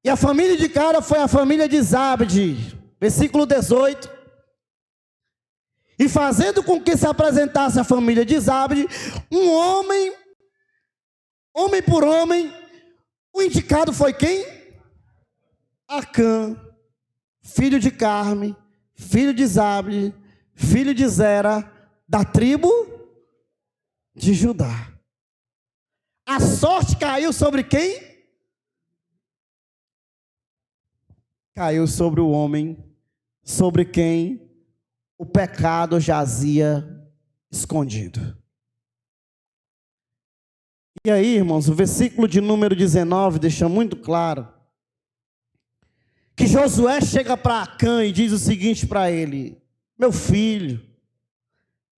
E a família de cara foi a família de Zabde, versículo 18. E fazendo com que se apresentasse a família de Zabde, um homem por homem, o indicado foi quem? Acã, filho de Carme, filho de Zabde, filho de Zera, da tribo de Judá. A sorte caiu sobre quem? Caiu sobre o homem, sobre quem o pecado jazia escondido. E aí, irmãos, o versículo de número 19 deixa muito claro que Josué chega para Acã e diz o seguinte para ele: meu filho,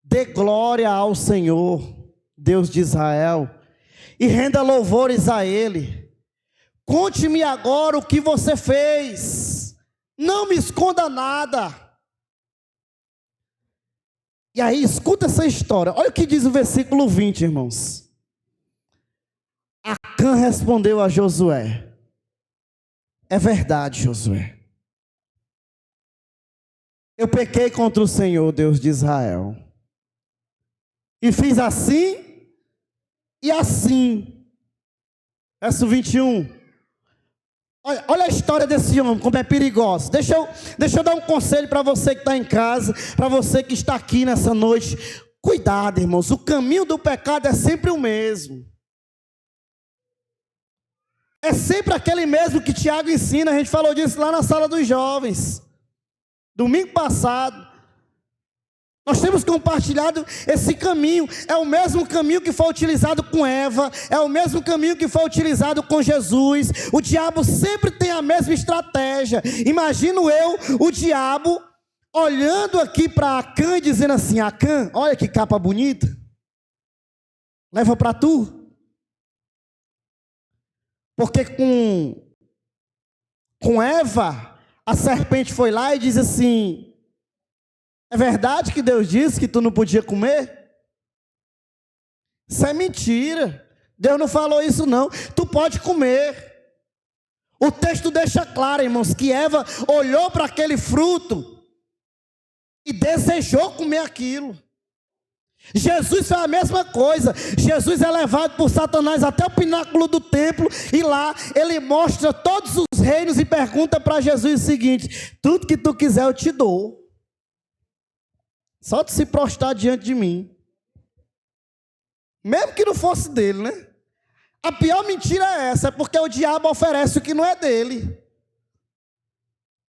dê glória ao Senhor, Deus de Israel, e renda louvores a Ele. Conte-me agora o que você fez, não me esconda nada. E aí, escuta essa história. Olha o que diz o versículo 20, irmãos. Acã respondeu a Josué: é verdade, Josué. Eu pequei contra o Senhor, Deus de Israel, e fiz assim e assim. Verso 21. Olha a história desse homem, como é perigosa. Deixa eu dar um conselho para você que está em casa, para você que está aqui nessa noite. Cuidado, irmãos, o caminho do pecado é sempre o mesmo. É sempre aquele mesmo que Tiago ensina. A gente falou disso lá na sala dos jovens, domingo passado. Nós temos compartilhado esse caminho. É o mesmo caminho que foi utilizado com Eva, é o mesmo caminho que foi utilizado com Jesus. O diabo sempre tem a mesma estratégia. Imagino eu, o diabo, olhando aqui para Acã e dizendo assim: Acã, olha que capa bonita, leva para tu. Porque com Eva, a serpente foi lá e diz assim: é verdade que Deus disse que tu não podia comer? Isso é mentira. Deus não falou isso não. Tu pode comer. O texto deixa claro, irmãos, que Eva olhou para aquele fruto e desejou comer aquilo. Jesus faz a mesma coisa. Jesus é levado por Satanás até o pináculo do templo, e lá ele mostra todos os reinos e pergunta para Jesus o seguinte: tudo que tu quiser eu te dou, só de se prostrar diante de mim. Mesmo que não fosse dele, né? A pior mentira é essa, é porque o diabo oferece o que não é dele.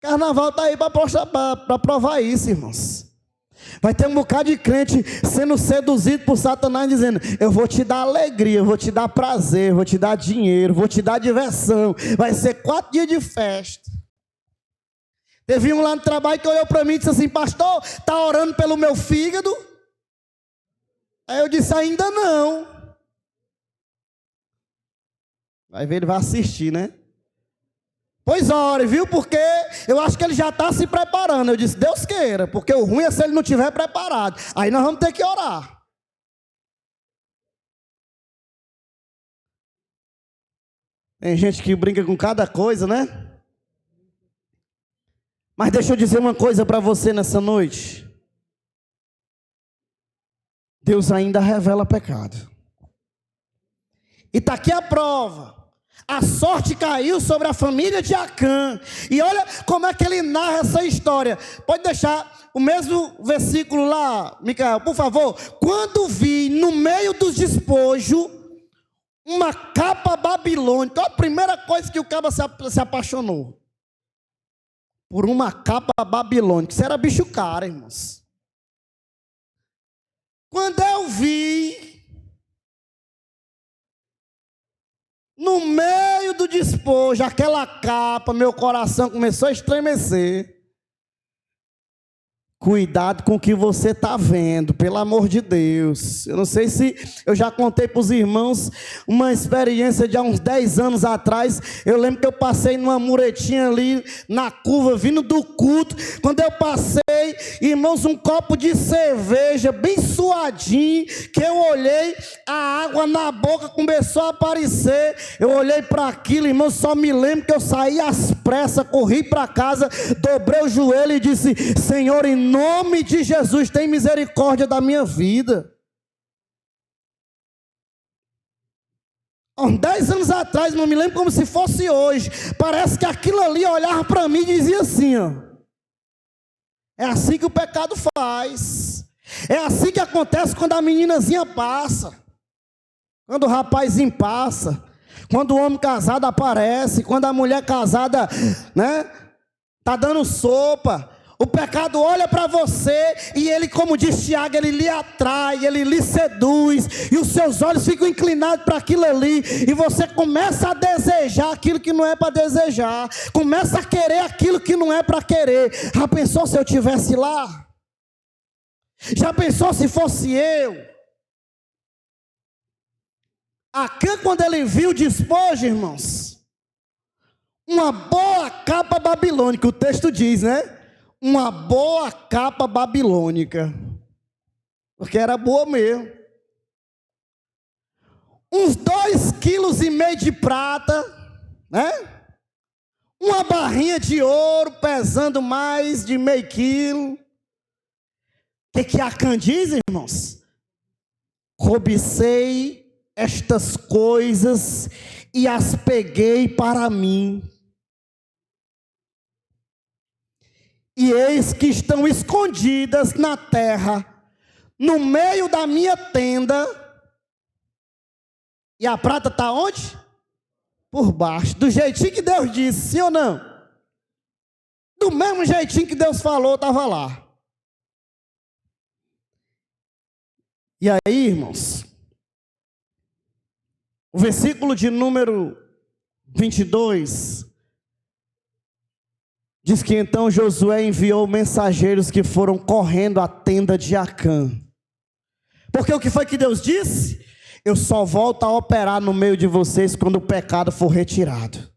Carnaval está aí para provar isso, irmãos. Vai ter um bocado de crente sendo seduzido por Satanás, dizendo: eu vou te dar alegria, eu vou te dar prazer, eu vou te dar dinheiro, vou te dar diversão. Vai ser 4 dias de festa. Teve um lá no trabalho que olhou para mim e disse assim: pastor, está orando pelo meu fígado? Aí eu disse: ainda não. Vai ver, ele vai assistir, né? Pois ore, viu? Porque eu acho que ele já está se preparando. Eu disse: Deus queira, porque o ruim é se ele não estiver preparado. Aí nós vamos ter que orar. Tem gente que brinca com cada coisa, né? Mas deixa eu dizer uma coisa para você nessa noite. Deus ainda revela pecado. E está aqui a prova. A sorte caiu sobre a família de Acã. E olha como é que ele narra essa história. Pode deixar o mesmo versículo lá, Micael, por favor. Quando vi no meio dos despojos uma capa babilônica. A primeira coisa que o cara se apaixonou. Por uma capa babilônica. Isso era bicho caro, irmãos. Quando eu vi, no meio do despojo, aquela capa, meu coração começou a estremecer. Cuidado com o que você está vendo, pelo amor de Deus. Eu não sei se eu já contei para os irmãos uma experiência de há uns 10 anos atrás. Eu lembro que eu passei numa muretinha ali na curva, vindo do culto. Quando eu passei, irmãos, um copo de cerveja bem suadinho, que eu olhei, a água na boca começou a aparecer. Eu olhei para aquilo, irmãos, só me lembro que eu saí às pressas, corri para casa, dobrei o joelho e disse: Senhor, em nome de Jesus, tem misericórdia da minha vida. Há uns 10 anos atrás, não me lembro como se fosse hoje, parece que aquilo ali olhava para mim e dizia assim, ó: é assim que o pecado faz. É assim que acontece quando a meninazinha passa, quando o rapazinho passa, quando o homem casado aparece, quando a mulher casada, né, tá dando sopa. O pecado olha para você e ele, como diz Tiago, ele lhe atrai, ele lhe seduz, e os seus olhos ficam inclinados para aquilo ali, e você começa a desejar aquilo que não é para desejar, começa a querer aquilo que não é para querer. Já pensou se eu estivesse lá? Já pensou se fosse eu? Acã, quando ele viu, despojo, irmãos, uma boa capa babilônica, o texto diz, né? Uma boa capa babilônica, porque era boa mesmo. Uns 2,5 kg de prata, né? Uma barrinha de ouro pesando mais de meio quilo. O que Acã diz, irmãos? Cobicei estas coisas e as peguei para mim. E eis que estão escondidas na terra, no meio da minha tenda. E a prata está onde? Por baixo. Do jeitinho que Deus disse, sim ou não? Do mesmo jeitinho que Deus falou, estava lá. E aí, irmãos, o versículo de número 22 diz que então Josué enviou mensageiros que foram correndo à tenda de Acã. Porque o que foi que Deus disse? Eu só volto a operar no meio de vocês quando o pecado for retirado.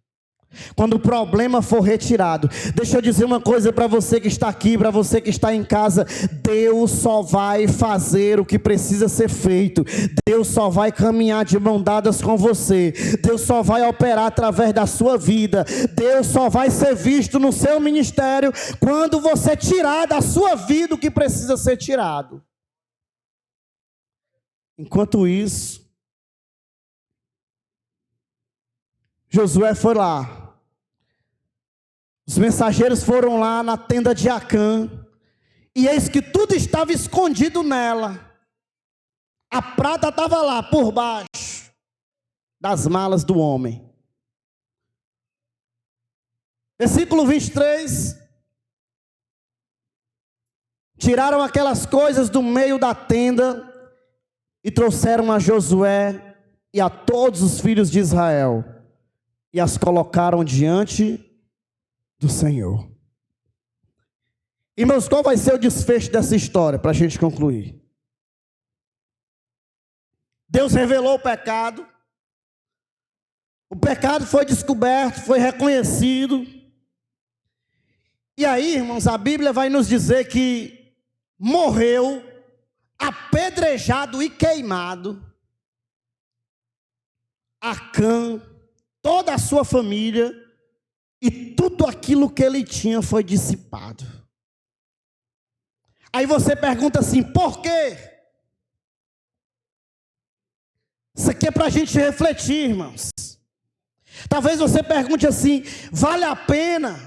Quando o problema for retirado. Deixa eu dizer uma coisa para você que está aqui, para você que está em casa. Deus só vai fazer o que precisa ser feito. Deus só vai caminhar de mão dadas com você. Deus só vai operar através da sua vida. Deus só vai ser visto no seu ministério quando você tirar da sua vida o que precisa ser tirado. Enquanto isso, Josué foi lá. Os mensageiros foram lá na tenda de Acã, e eis que tudo estava escondido nela. A prata estava lá por baixo das malas do homem. Versículo 23. Tiraram aquelas coisas do meio da tenda e trouxeram a Josué e a todos os filhos de Israel e as colocaram diante do Senhor. Irmãos, qual vai ser o desfecho dessa história para a gente concluir? Deus revelou o pecado foi descoberto, foi reconhecido, e aí, irmãos, a Bíblia vai nos dizer que morreu apedrejado e queimado Acã, toda a sua família, e tudo aquilo que ele tinha foi dissipado. Aí você pergunta assim, por quê? Isso aqui é para a gente refletir, irmãos. Talvez você pergunte assim, vale a pena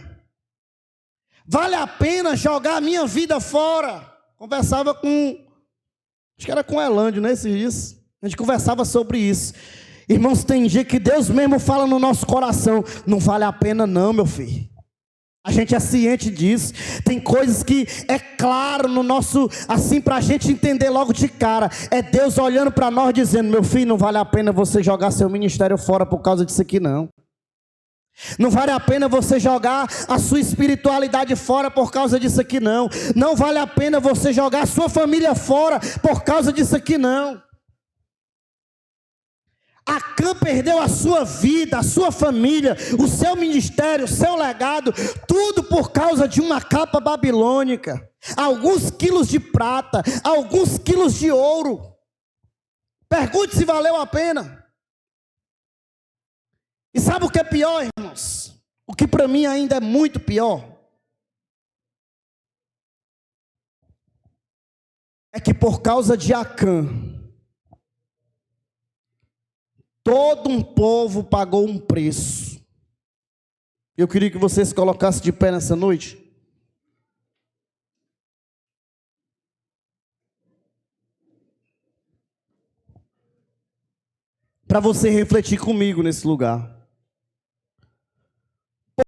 jogar a minha vida fora? Conversava com, acho que era com Elândio, né, esses dias. A gente conversava sobre isso. Irmãos, tem dia que Deus mesmo fala no nosso coração, não vale a pena não, meu filho. A gente é ciente disso. Tem coisas que é claro no nosso, assim, para a gente entender logo de cara. É Deus olhando para nós dizendo, meu filho, não vale a pena você jogar seu ministério fora por causa disso aqui não. Não vale a pena você jogar a sua espiritualidade fora por causa disso aqui não. Não vale a pena você jogar a sua família fora por causa disso aqui não. Acã perdeu a sua vida, a sua família, o seu ministério, o seu legado, tudo por causa de uma capa babilônica, alguns quilos de prata, alguns quilos de ouro. Pergunte se valeu a pena. E sabe o que é pior, irmãos? O que para mim ainda é muito pior é que por causa de Acã, todo um povo pagou um preço. Eu queria que vocês colocassem de pé nessa noite. Para você refletir comigo nesse lugar.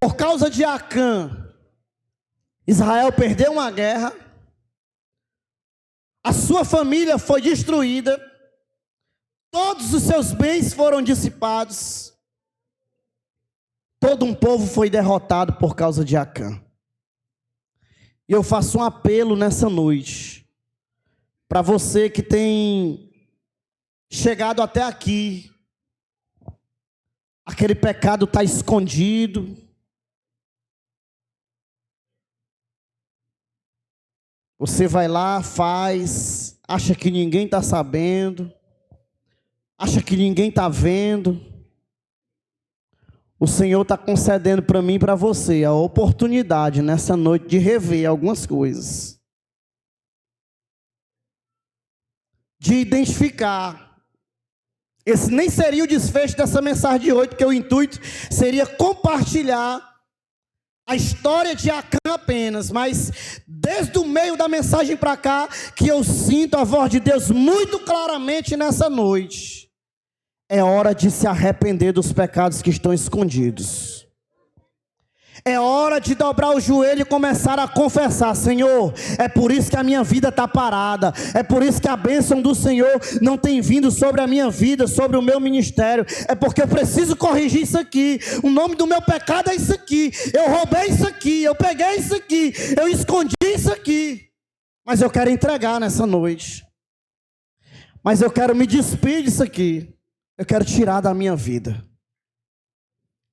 Por causa de Acã, Israel perdeu uma guerra. A sua família foi destruída. Todos os seus bens foram dissipados. Todo um povo foi derrotado por causa de Acã. E eu faço um apelo nessa noite. Para você que tem chegado até aqui, aquele pecado está escondido. Você vai lá, faz, acha que ninguém está sabendo, acha que ninguém está vendo. O Senhor está concedendo para mim e para você a oportunidade nessa noite de rever algumas coisas. De identificar. Esse nem seria o desfecho dessa mensagem de hoje, porque o intuito seria compartilhar a história de Acã apenas, mas desde o meio da mensagem para cá, que eu sinto a voz de Deus muito claramente nessa noite. É hora de se arrepender dos pecados que estão escondidos. É hora de dobrar o joelho e começar a confessar: Senhor, é por isso que a minha vida está parada, é por isso que a bênção do Senhor não tem vindo sobre a minha vida, sobre o meu ministério, é porque eu preciso corrigir isso aqui. O nome do meu pecado é isso aqui, eu roubei isso aqui, eu peguei isso aqui, eu escondi isso aqui, mas eu quero entregar nessa noite, mas eu quero me despedir disso aqui, eu quero tirar da minha vida.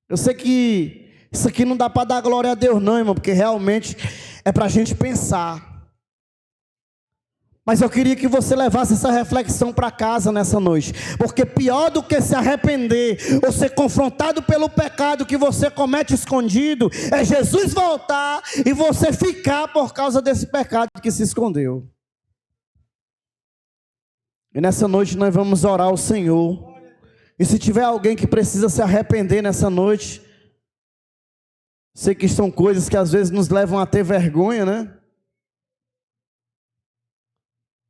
Eu sei que isso aqui não dá para dar glória a Deus não, irmão, porque realmente é para a gente pensar. Mas eu queria que você levasse essa reflexão para casa nessa noite, porque pior do que se arrepender ou ser confrontado pelo pecado que você comete escondido, é Jesus voltar e você ficar por causa desse pecado que se escondeu. E nessa noite nós vamos orar ao Senhor. E se tiver alguém que precisa se arrepender nessa noite, sei que são coisas que às vezes nos levam a ter vergonha, né?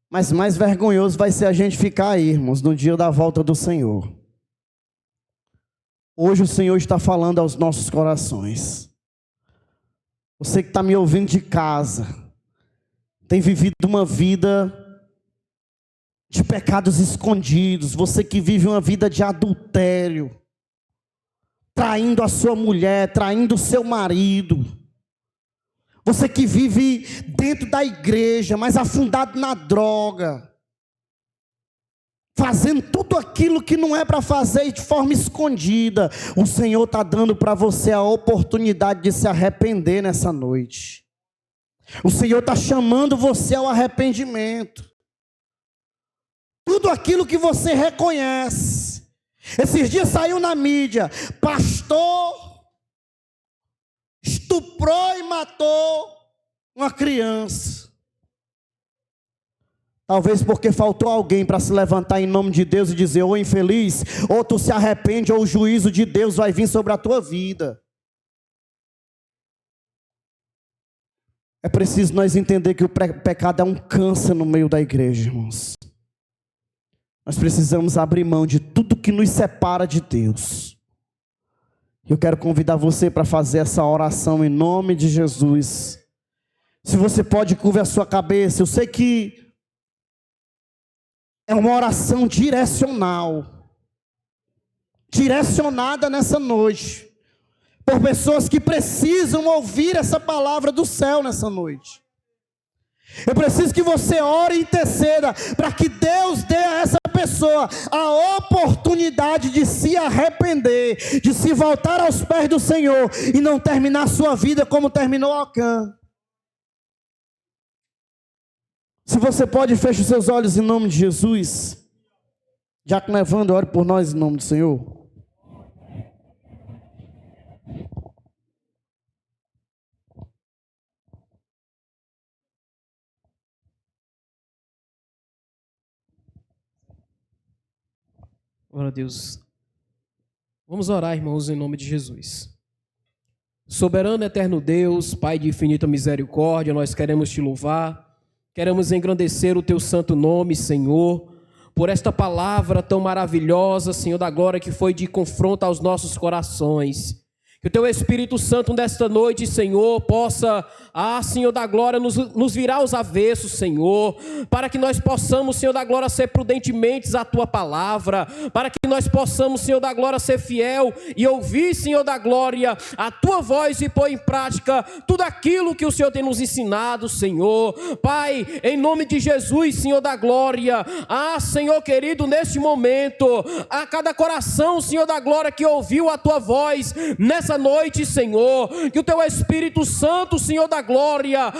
Mas mais vergonhoso vai ser a gente ficar aí, irmãos, no dia da volta do Senhor. Hoje o Senhor está falando aos nossos corações. Você que está me ouvindo de casa, tem vivido uma vida de pecados escondidos. Você que vive uma vida de adultério, traindo a sua mulher, traindo o seu marido. Você que vive dentro da igreja, mas afundado na droga, fazendo tudo aquilo que não é para fazer de forma escondida. O Senhor está dando para você a oportunidade de se arrepender nessa noite. O Senhor está chamando você ao arrependimento. Tudo aquilo que você reconhece. Esses dias saiu na mídia: pastor estuprou e matou uma criança. Talvez porque faltou alguém para se levantar em nome de Deus e dizer: ô infeliz, ou tu se arrepende ou o juízo de Deus vai vir sobre a tua vida. É preciso nós entender que o pecado é um câncer no meio da igreja, irmãos. Nós precisamos abrir mão de tudo que nos separa de Deus. Eu quero convidar você para fazer essa oração em nome de Jesus. Se você pode, curva a sua cabeça. Eu sei que é uma oração direcionada nessa noite, por pessoas que precisam ouvir essa palavra do céu nessa noite. Eu preciso que você ore e interceda para que Deus dê a essa pessoa a oportunidade de se arrepender, de se voltar aos pés do Senhor e não terminar sua vida como terminou Acã. Se você pode, feche os seus olhos em nome de Jesus. Diácono Evandro, ore por nós em nome do Senhor. Glória a Deus. Vamos orar, irmãos, em nome de Jesus. Soberano eterno Deus, Pai de infinita misericórdia, nós queremos te louvar, queremos engrandecer o teu santo nome, Senhor, por esta palavra tão maravilhosa, Senhor da glória, que foi de confronto aos nossos corações, Que o Teu Espírito Santo nesta noite, Senhor, possa, Senhor da glória, nos virar os avessos, Senhor, para que nós possamos, Senhor da glória, ser prudentemente à Tua palavra, para que nós possamos, Senhor da glória, ser fiel e ouvir, Senhor da glória, a Tua voz e pôr em prática tudo aquilo que o Senhor tem nos ensinado, Senhor. Pai, em nome de Jesus, Senhor da glória, Senhor querido, neste momento, a cada coração, Senhor da glória, que ouviu a Tua voz nessa noite, Senhor, que o Teu Espírito Santo, Senhor da glória,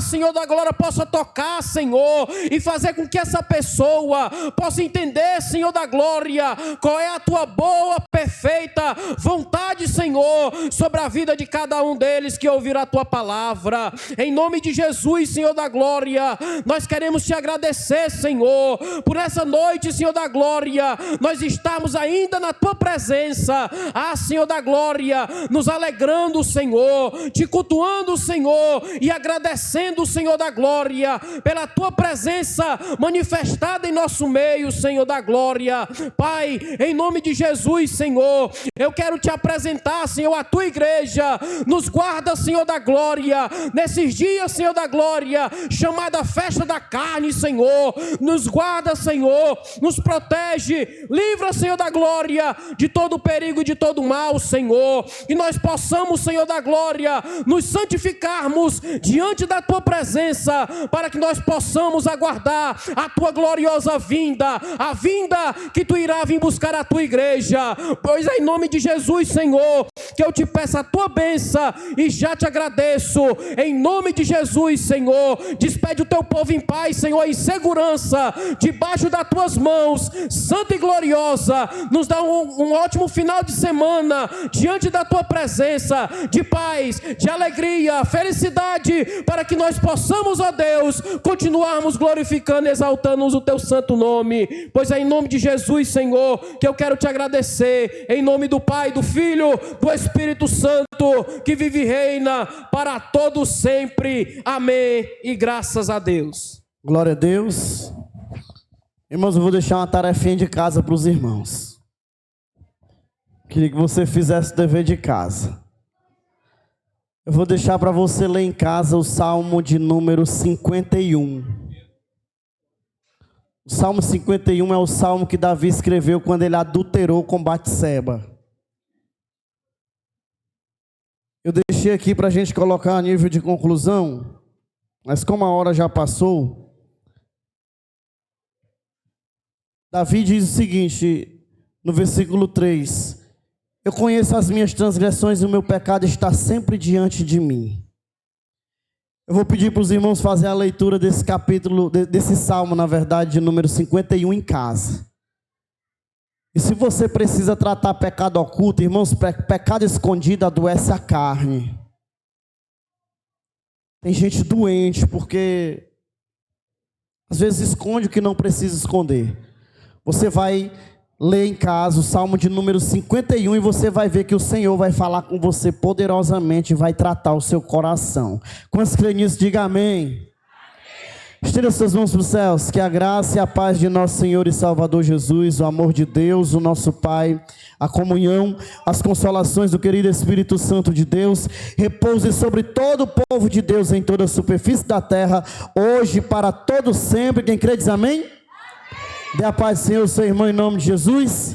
Senhor da glória, possa tocar, Senhor, e fazer com que essa pessoa possa entender, Senhor da glória, qual é a Tua boa, perfeita vontade, Senhor, sobre a vida de cada um deles que ouvirá a Tua palavra. Em nome de Jesus, Senhor da glória, nós queremos Te agradecer, Senhor, por essa noite, Senhor da glória, nós estamos ainda na Tua presença, Senhor da glória, nos alegrando, Senhor, Te cultuando, Senhor, e agradecendo, Senhor da glória, pela Tua presença manifestada em nosso meio, Senhor da glória. Pai, em nome de Jesus, Senhor, eu quero Te apresentar, Senhor, a Tua igreja. Nos guarda, Senhor da glória, nesses dias, Senhor da glória, chamada festa da carne, Senhor. Nos guarda, Senhor, nos protege, livra, Senhor da glória, de todo perigo e de todo mal, Senhor. Que nós possamos, Senhor da glória, nos santificarmos diante da Tua presença, para que nós possamos aguardar a Tua gloriosa vinda, a vinda que Tu irá vir buscar a Tua igreja. Pois é em nome de Jesus, Senhor, que eu Te peço a Tua bênção e já Te agradeço. Em nome de Jesus, Senhor, despede o Teu povo em paz, Senhor, em segurança, debaixo das Tuas mãos, santa e gloriosa. Nos dá um ótimo final de semana, diante da Tua presença, de paz, de alegria, felicidade, para que nós possamos, ó Deus, continuarmos glorificando e exaltando o Teu santo nome. Pois é em nome de Jesus, Senhor, que eu quero Te agradecer, em nome do Pai, do Filho, do Espírito Santo, que vive e reina para todos sempre. Amém e graças a Deus. Glória a Deus. Irmãos, eu vou deixar uma tarefinha de casa para os irmãos. Queria que você fizesse o dever de casa. Eu vou deixar para você ler em casa o Salmo de número 51. O Salmo 51 é o salmo que Davi escreveu quando ele adulterou com Batseba. Eu deixei aqui para a gente colocar a nível de conclusão, mas como a hora já passou, Davi diz o seguinte, no versículo 3: eu conheço as minhas transgressões e o meu pecado está sempre diante de mim. Eu vou pedir para os irmãos fazer a leitura desse capítulo, desse salmo, na verdade, de número 51 em casa. E se você precisa tratar pecado oculto, irmãos, pecado escondido adoece a carne. Tem gente doente porque às vezes esconde o que não precisa esconder. Você vai ler em casa o Salmo de número 51 e você vai ver que o Senhor vai falar com você poderosamente e vai tratar o seu coração. Quantos creem nisso, diga amém. Estenda suas mãos para os céus, que a graça e a paz de nosso Senhor e Salvador Jesus, o amor de Deus, o nosso Pai, a comunhão, as consolações do querido Espírito Santo de Deus, repouse sobre todo o povo de Deus em toda a superfície da terra, hoje para todo sempre. Quem crê diz amém? Dê a paz, Senhor, seu irmão, em nome de Jesus.